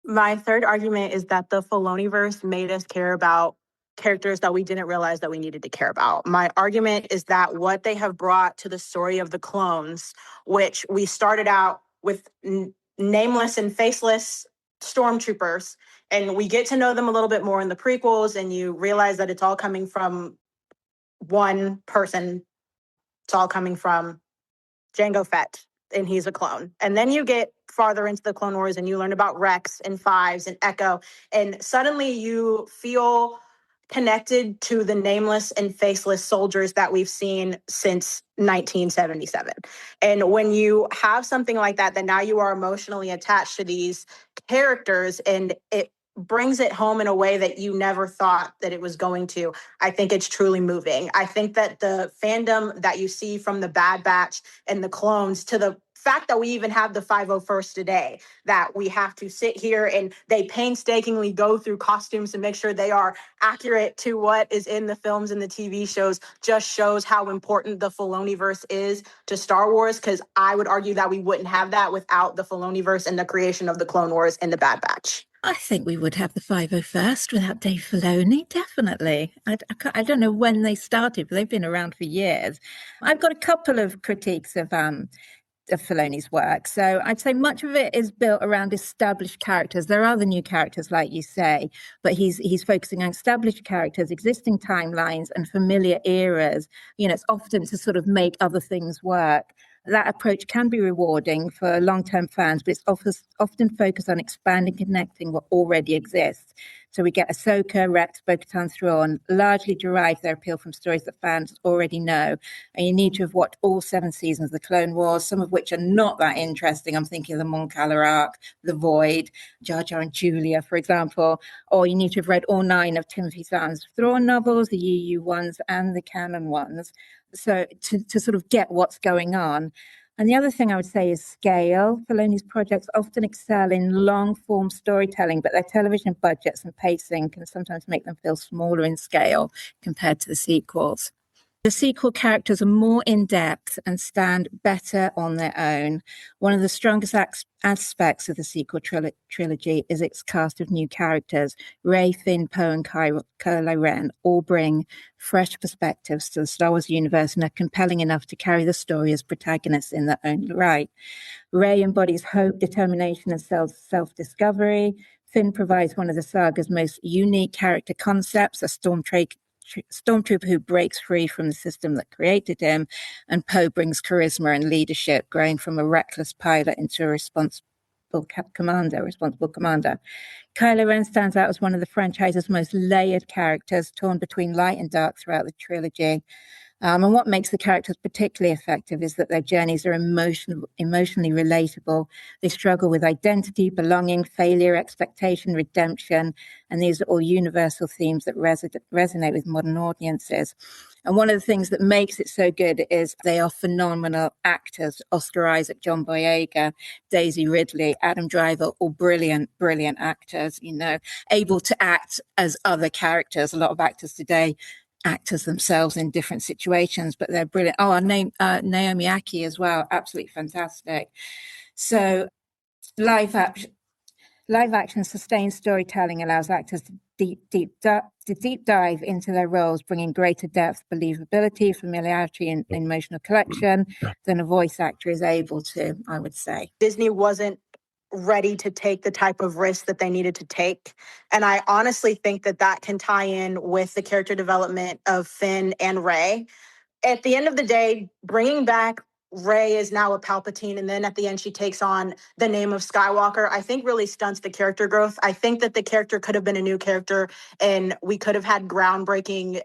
My third argument is that the Filoni-verse made us care about characters that we didn't realize that we needed to care about. My argument is that what they have brought to the story of the clones, which we started out with nameless and faceless stormtroopers, and we get to know them a little bit more in the prequels, and you realize that it's all coming from one person. It's all coming from Jango Fett, and he's a clone. And then you get farther into the Clone Wars and you learn about Rex and Fives and Echo, and suddenly you feel connected to the nameless and faceless soldiers that we've seen since 1977. And when you have something like that, then now you are emotionally attached to these characters, and it brings it home in a way that you never thought that it was going to. I think it's truly moving. I think that the fandom that you see from the Bad Batch and the clones to the fact that we even have the 501st today, that we have to sit here and they painstakingly go through costumes to make sure they are accurate to what is in the films and the TV shows, just shows how important the Filoni-verse is to Star Wars, because I would argue that we wouldn't have that without the Filoni-verse and the creation of the Clone Wars and the Bad Batch. I think we would have the 501st without Dave Filoni, definitely. I don't know when they started, but they've been around for years. I've got a couple of critiques of Filoni's work. So I'd say much of it is built around established characters. There are the new characters, like you say, but he's focusing on established characters, existing timelines, and familiar eras. It's often to sort of make other things work. That approach can be rewarding for long-term fans, but it's often focused on expanding, connecting what already exists. So we get Ahsoka, Rex, Bo-Katan, Thrawn, largely derive their appeal from stories that fans already know. And you need to have watched all 7 seasons of the Clone Wars, some of which are not that interesting. I'm thinking of the Mon Cala arc, The Void, Jar Jar and Julia, for example. Or you need to have read all 9 of Timothy Zahns' Thrawn novels, the UU ones and the canon ones. So to sort of get what's going on. And the other thing I would say is scale. Filoni's projects often excel in long-form storytelling, but their television budgets and pacing can sometimes make them feel smaller in scale compared to the sequels. The sequel characters are more in-depth and stand better on their own. One of the strongest aspects of the sequel trilogy is its cast of new characters. Rey, Finn, Poe, and Kylo Ren all bring fresh perspectives to the Star Wars universe and are compelling enough to carry the story as protagonists in their own right. Rey embodies hope, determination, and self-discovery. Finn provides one of the saga's most unique character concepts, a stormtrooper who breaks free from the system that created him, and Poe brings charisma and leadership, growing from a reckless pilot into a responsible commander. Kylo Ren stands out as one of the franchise's most layered characters, torn between light and dark throughout the trilogy. And what makes the characters particularly effective is that their journeys are emotionally relatable. They struggle with identity, belonging, failure, expectation, redemption, and these are all universal themes that resonate with modern audiences. And one of the things that makes it so good is they are phenomenal actors. Oscar Isaac, John Boyega, Daisy Ridley, Adam Driver, all brilliant actors, able to act as other characters. A lot of actors today actors themselves in different situations, but they're brilliant. Oh, Naomi Aki as well, absolutely fantastic. So live action sustained storytelling allows actors to deep dive into their roles, bringing greater depth, believability, familiarity, and emotional connection than a voice actor is able to, I would say. Disney wasn't ready to take the type of risk that they needed to take. And I honestly think that can tie in with the character development of Finn and Rey. At the end of the day, bringing back Rey is now a Palpatine, and then at the end she takes on the name of Skywalker, I think really stunts the character growth. I think that the character could have been a new character, and we could have had groundbreaking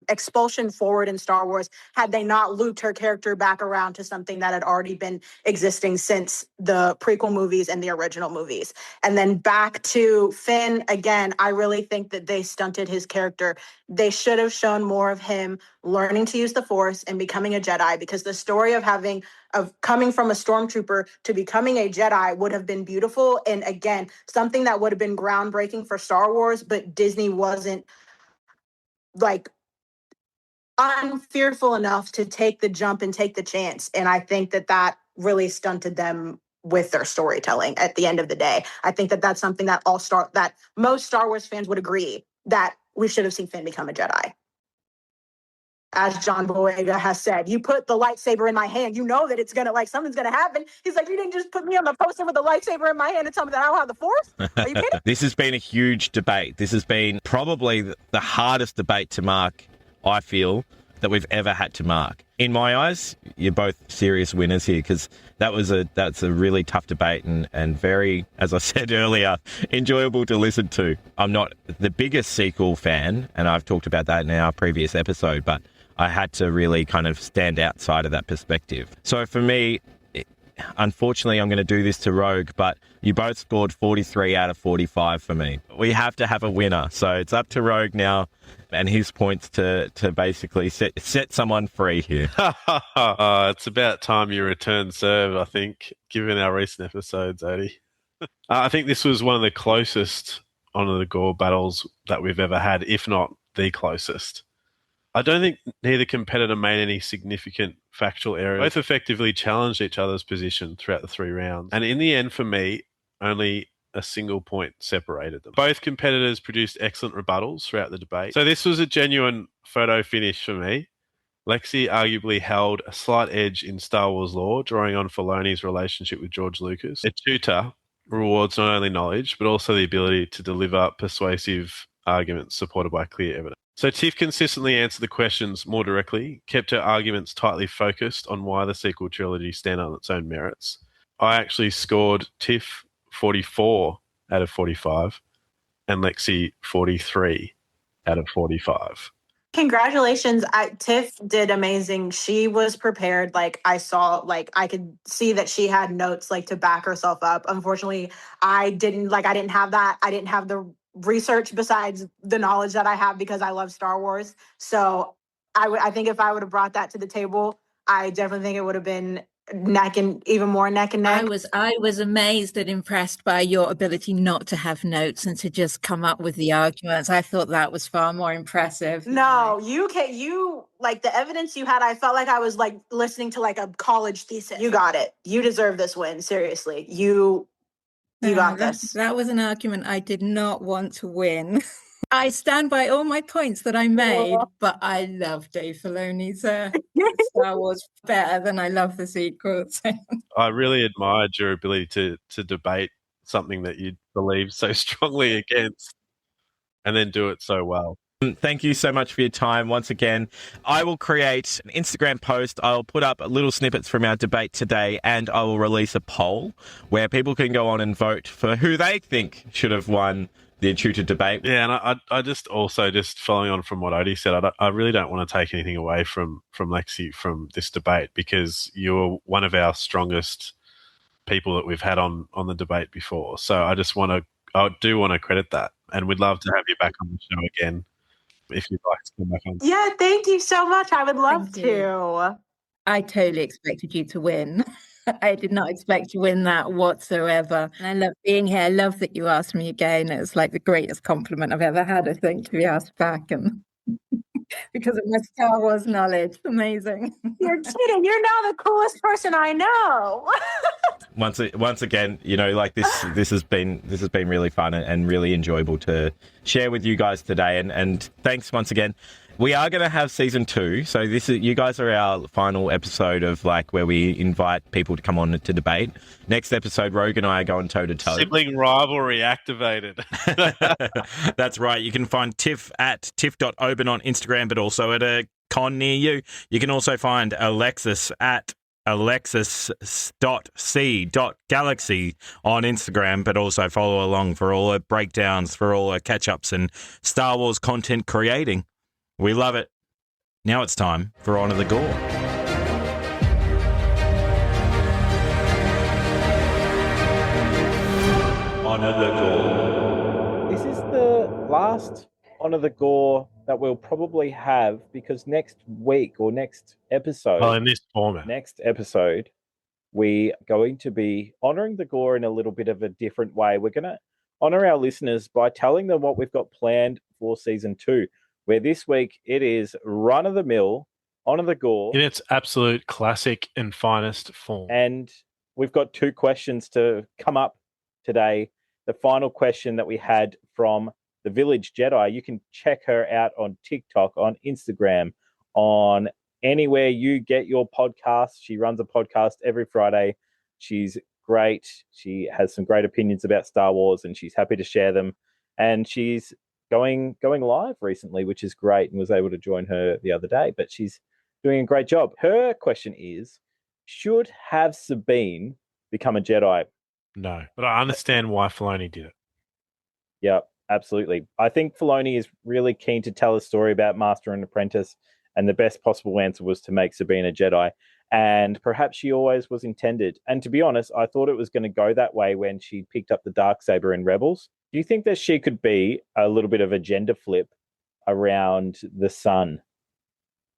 expulsion forward in Star Wars had they not looped her character back around to something that had already been existing since the prequel movies and the original movies. And then back to Finn, again, I really think that they stunted his character. They should have shown more of him learning to use the Force and becoming a Jedi, because the story of coming from a stormtrooper to becoming a Jedi would have been beautiful. And again, something that would have been groundbreaking for Star Wars, but Disney wasn't I'm fearful enough to take the jump and take the chance. And I think that really stunted them with their storytelling at the end of the day. I think that's something that most Star Wars fans would agree that we should have seen Finn become a Jedi. As John Boyega has said, you put the lightsaber in my hand, you know that it's something's gonna happen. He's like, you didn't just put me on the poster with the lightsaber in my hand and tell me that I don't have the Force? Are you kidding? This has been a huge debate. This has been probably the hardest debate to mark, I feel, that we've ever had to mark. In my eyes, you're both serious winners here, because that's a really tough debate and very, as I said earlier, enjoyable to listen to. I'm not the biggest sequel fan, and I've talked about that in our previous episode, but I had to really kind of stand outside of that perspective. So for me, unfortunately, I'm going to do this to Rogue, but you both scored 43 out of 45 for me. We have to have a winner. So it's up to Rogue now and his points to basically set someone free here. It's about time you return serve, I think, given our recent episodes, Odie. I think this was one of the closest Honor the Gore battles that we've ever had, if not the closest. I don't think neither competitor made any significant factual errors. Both effectively challenged each other's position throughout the 3 rounds. And in the end, for me, only a single point separated them. Both competitors produced excellent rebuttals throughout the debate. So this was a genuine photo finish for me. Lexi arguably held a slight edge in Star Wars lore, drawing on Filoni's relationship with George Lucas. Echoota rewards not only knowledge, but also the ability to deliver persuasive arguments supported by clear evidence. So Tiff consistently answered the questions more directly, kept her arguments tightly focused on why the sequel trilogy stand on its own merits. I actually scored Tiff 44 out of 45 and Lexi 43 out of 45. Congratulations. Tiff did amazing. She was prepared. I could see that she had notes to back herself up. Unfortunately, I didn't have that. I didn't have the research besides the knowledge that I have because I love Star Wars. So I think if I would have brought that to the table, I definitely think it would have been even more neck and neck. I was amazed and impressed by your ability not to have notes and to just come up with the arguments. I thought that was far more impressive. No, you the evidence you had, I felt like I was listening to a college thesis. You got it. You deserve this win. Seriously. You got this. That was an argument I did not want to win. I stand by all my points that I made, but I love Dave Filoni's Star Wars better than I love the sequels. I really admired your ability to debate something that you believe so strongly against and then do it so well. Thank you so much for your time once again. I will create an Instagram post. I'll put up little snippets from our debate today, and I will release a poll where people can go on and vote for who they think should have won the Echoota debate. Yeah, and I just following on from what Odie said, I really don't want to take anything away from Lexi from this debate, because you're one of our strongest people that we've had on the debate before. So I do want to credit that, and we'd love to have you back on the show again if you'd like to come back on. Yeah, thank you so much. I would love Thank you. to. I totally expected you to win. I did not expect to win that whatsoever. And I love being here. I love that you asked me again. It was like the greatest compliment I've ever had, I think, to be asked back, and because of my Star Wars knowledge. Amazing. You're kidding. You're now the coolest person I know. Once again, like this has been really fun and really enjoyable to share with you guys today. And thanks once again. We are going to have season 2. So you guys are our final episode of where we invite people to come on to debate. Next episode, Rogue and I are going toe to toe. Sibling rivalry activated. That's right. You can find Tiff at tiff.oben on Instagram, but also at a con near you. You can also find Alexis at alexis.c.galaxy on Instagram, but also follow along for all her breakdowns, for all her catch-ups and Star Wars content creating. We love it. Now it's time for Honor the Gore. Honor the Gore. This is the last Honor the Gore that we'll probably have, because next week or next episode... Well, in this format. Next episode, we are going to be honouring the Gore in a little bit of a different way. We're going to honour our listeners by telling them what we've got planned for Season 2. Where this week it is run-of-the-mill, Honor the Gore. In its absolute classic and finest form. And we've got 2 questions to come up today. The final question that we had from the Village Jedi. You can check her out on TikTok, on Instagram, on anywhere you get your podcasts. She runs a podcast every Friday. She's great. She has some great opinions about Star Wars, and she's happy to share them. And she's going live recently, which is great, and was able to join her the other day, but she's doing a great job. Her question is, should have Sabine become a Jedi? No, but I understand why Filoni did it. Yeah, absolutely. I think Filoni is really keen to tell a story about Master and Apprentice, and the best possible answer was to make Sabine a Jedi, and perhaps she always was intended. And to be honest, I thought it was going to go that way when she picked up the Darksaber in Rebels. Do you think that she could be a little bit of a gender flip around the son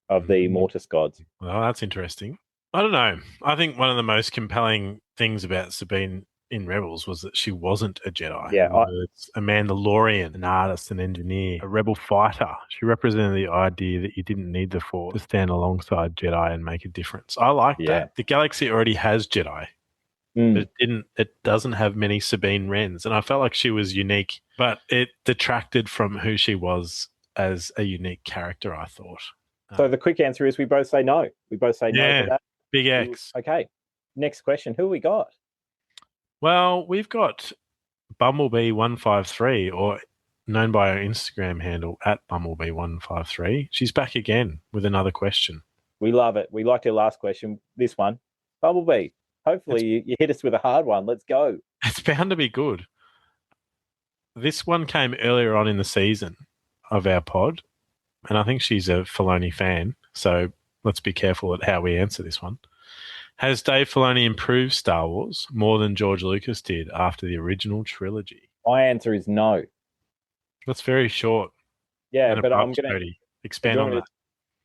of the Mortis gods? Well, that's interesting. I don't know. I think one of the most compelling things about Sabine in Rebels was that she wasn't a Jedi. Yeah, It's a Mandalorian, an artist, an engineer, a rebel fighter. She represented the idea that you didn't need the Force to stand alongside Jedi and make a difference. I like that. The galaxy already has Jedi. It doesn't have many Sabine Wrens, and I felt like she was unique, but it detracted from who she was as a unique character, I thought. So the quick answer is we both say no. We both say no to that. Big X. Okay. Next question. Who we got? Well, we've got Bumblebee153, or known by her Instagram handle at Bumblebee153. She's back again with another question. We love it. We liked her last question. This one. Bumblebee. Hopefully you hit us with a hard one. Let's go. It's bound to be good. This one came earlier on in the season of our pod, and I think she's a Filoni fan, so let's be careful at how we answer this one. Has Dave Filoni improved Star Wars more than George Lucas did after the original trilogy? My answer is no. That's very short. Yeah, but I'm going to expand on that.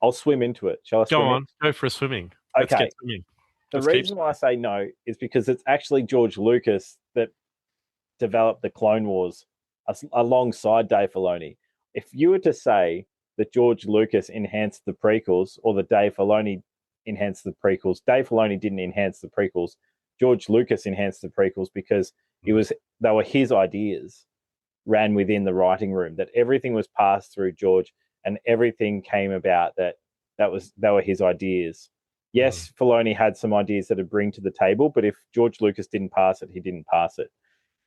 I'll swim into it. Shall I swim? Go on. Go for a swimming. Okay. Let's get swimming. The reason why I say no is because it's actually George Lucas that developed the Clone Wars alongside Dave Filoni. If you were to say that George Lucas enhanced the prequels or that Dave Filoni enhanced the prequels, Dave Filoni didn't enhance the prequels. George Lucas enhanced the prequels because they were his ideas ran within the writing room, that everything was passed through George and everything came about they were his ideas. Yes, Filoni had some ideas that he'd bring to the table, but if George Lucas didn't pass it, he didn't pass it.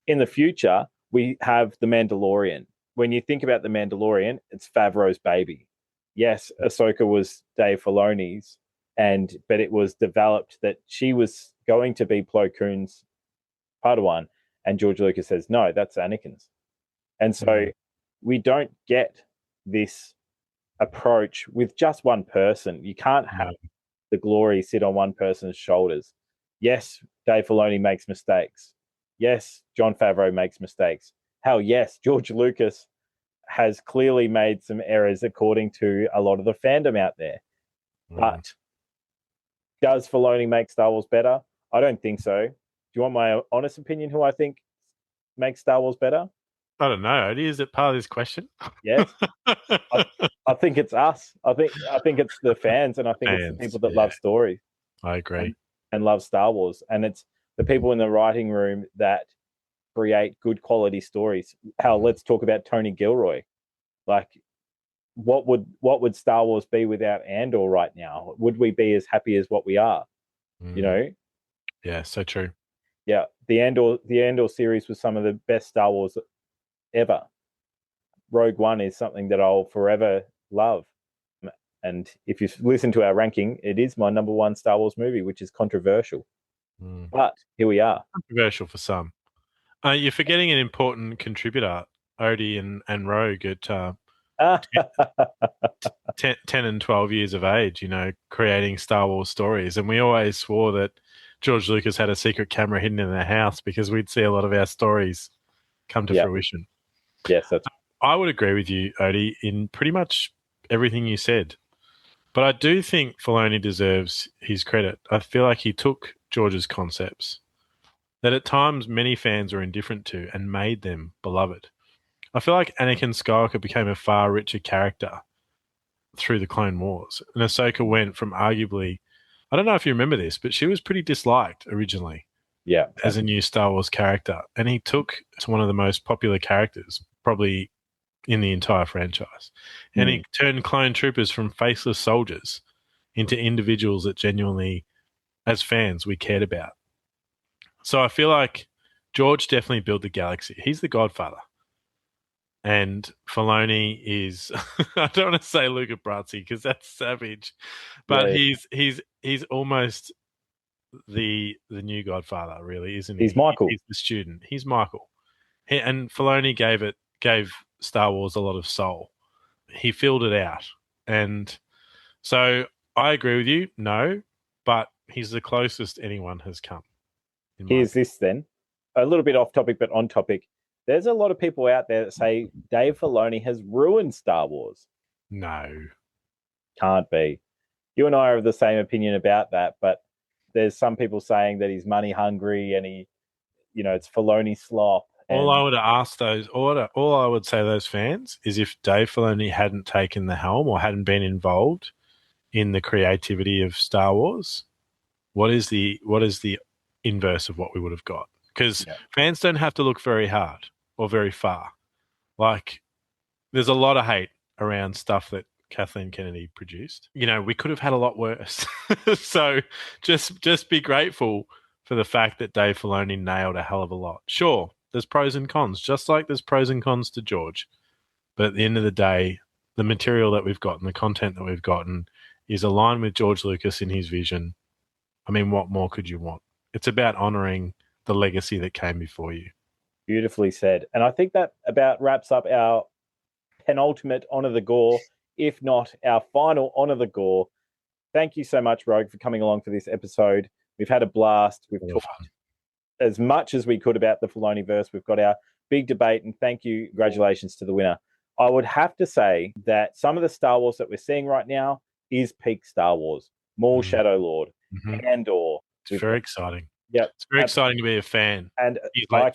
In the future, we have The Mandalorian. when you think about The Mandalorian, it's Favreau's baby. Yes, Ahsoka was Dave Filoni's, but it was developed that she was going to be Plo Koon's Padawan, and George Lucas says, no, that's Anakin's. And so we don't get this approach with just one person. You can't have the glory sit on one person's shoulders. Yes, Dave Filoni makes mistakes. Yes, Jon Favreau makes mistakes. Hell, yes, George Lucas has clearly made some errors according to a lot of the fandom out there. But does Filoni make Star Wars better? I don't think so. Do you want my honest opinion who I think makes Star Wars better? I don't know, Odie. Is it part of this question? Yes. I think it's us. I think it's the fans, and I think it's the people that love stories. I agree. And love Star Wars. And it's the people in the writing room that create good quality stories. Hell, let's talk about Tony Gilroy. Like, what would Star Wars be without Andor right now? Would we be as happy as what we are? You know? Yeah, so true. Yeah. The Andor series was some of the best Star Wars ever. Rogue One is something that I'll forever love. And if you listen to our ranking, it is my number one Star Wars movie, which is controversial. But here we are. Controversial for some. You're forgetting an important contributor, Odie and Rogue at 10 and 12 years of age, creating Star Wars stories. And we always swore that George Lucas had a secret camera hidden in their house because we'd see a lot of our stories come to fruition. Yes, I would agree with you, Odie, in pretty much everything you said. But I do think Filoni deserves his credit. I feel like he took George's concepts that at times many fans were indifferent to and made them beloved. I feel like Anakin Skywalker became a far richer character through the Clone Wars. And Ahsoka went from arguably, I don't know if you remember this, but she was pretty disliked originally as a new Star Wars character. And he took to one of the most popular characters, probably in the entire franchise. And he turned clone troopers from faceless soldiers into individuals that genuinely, as fans, we cared about. So I feel like George definitely built the galaxy. He's the godfather. And Filoni is, I don't want to say Luca Brasi because that's savage, but he's almost the new godfather, really, isn't he? He's Michael. He's the student. He's Michael. And Filoni gave Star Wars a lot of soul. He filled it out. And so I agree with you, no, but he's the closest anyone has come. Here's this then, a little bit off topic, but on topic. There's a lot of people out there that say Dave Filoni has ruined Star Wars. No. Can't be. You and I are of the same opinion about that, but there's some people saying that he's money hungry and it's Filoni slop. All I would ask all I would say to those fans is if Dave Filoni hadn't taken the helm or hadn't been involved in the creativity of Star Wars, what is the inverse of what we would have got? Because fans don't have to look very hard or very far. Like, there's a lot of hate around stuff that Kathleen Kennedy produced. We could have had a lot worse. So just be grateful for the fact that Dave Filoni nailed a hell of a lot. Sure, there's pros and cons, just like there's pros and cons to George. But at the end of the day, the material that we've gotten, the content that we've gotten is aligned with George Lucas in his vision. I mean, what more could you want? It's about honouring the legacy that came before you. Beautifully said. And I think that about wraps up our penultimate Honour the Gore, if not our final Honour the Gore. Thank you so much, Rogue, for coming along for this episode. We've had a blast. We've talked as much as we could about the Filoni-verse. We've got our big debate, and thank you. Congratulations to the winner. I would have to say that some of the Star Wars that we're seeing right now is peak Star Wars. Maul, Shadow Lord, Andor. It's very exciting. Yeah, it's very exciting to be a fan. And I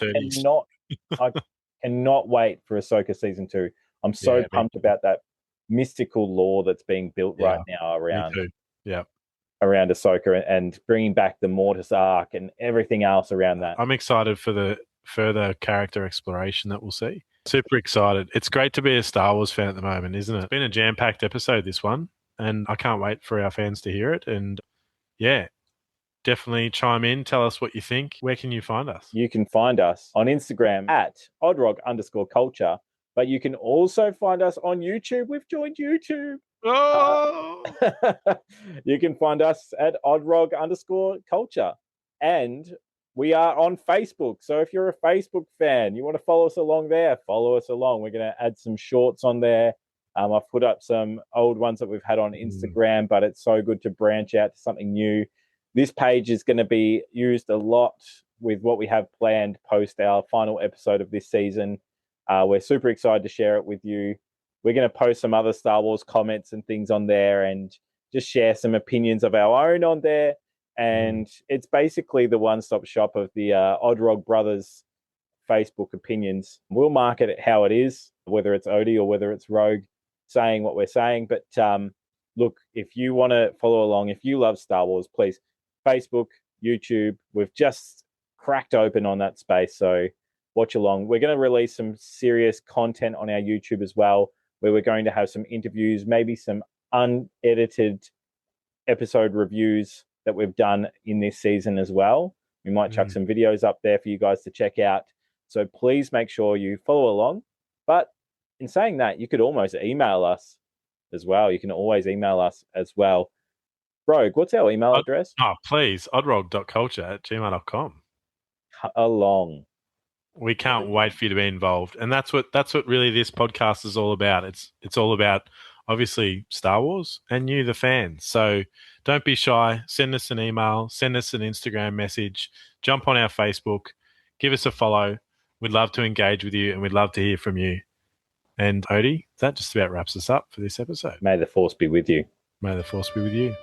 cannot wait for Ahsoka season 2. I'm so pumped about that mystical lore that's being built right now around Ahsoka and bringing back the Mortis arc and everything else around that. I'm excited for the further character exploration that we'll see. Super excited. It's great to be a Star Wars fan at the moment, isn't it? It's been a jam-packed episode, this one, and I can't wait for our fans to hear it. And definitely chime in. Tell us what you think. Where can you find us? You can find us on Instagram at Odrog_culture. But you can also find us on YouTube. We've joined YouTube. Oh! You can find us at Odrog_culture. And we are on Facebook. So if you're a Facebook fan, you want to follow us along there, follow us along. We're going to add some shorts on there. I've put up some old ones that we've had on Instagram, but it's so good to branch out to something new. This page is going to be used a lot with what we have planned post our final episode of this season. We're super excited to share it with you. We're going to post some other Star Wars comments and things on there and just share some opinions of our own on there. And it's basically the one-stop shop of the Odrog brothers Facebook opinions. We'll market it how it is, whether it's Odie or whether it's Rogue saying what we're saying. But look, if you want to follow along, if you love Star Wars, please, Facebook, YouTube, we've just cracked open on that space. So watch along. We're going to release some serious content on our YouTube as well, where we're going to have some interviews, maybe some unedited episode reviews that we've done in this season as well. We might chuck some videos up there for you guys to check out. So please make sure you follow along. But in saying that, you could almost email us as well. You can always email us as well. Rogue, what's our email address? Oh, please. odrog.culture@gmail.com. Along. We can't wait for you to be involved. And that's what really this podcast is all about. It's all about, obviously, Star Wars and you, the fans. So don't be shy. Send us an email. Send us an Instagram message. Jump on our Facebook. Give us a follow. We'd love to engage with you and we'd love to hear from you. And Odie, that just about wraps us up for this episode. May the Force be with you. May the Force be with you.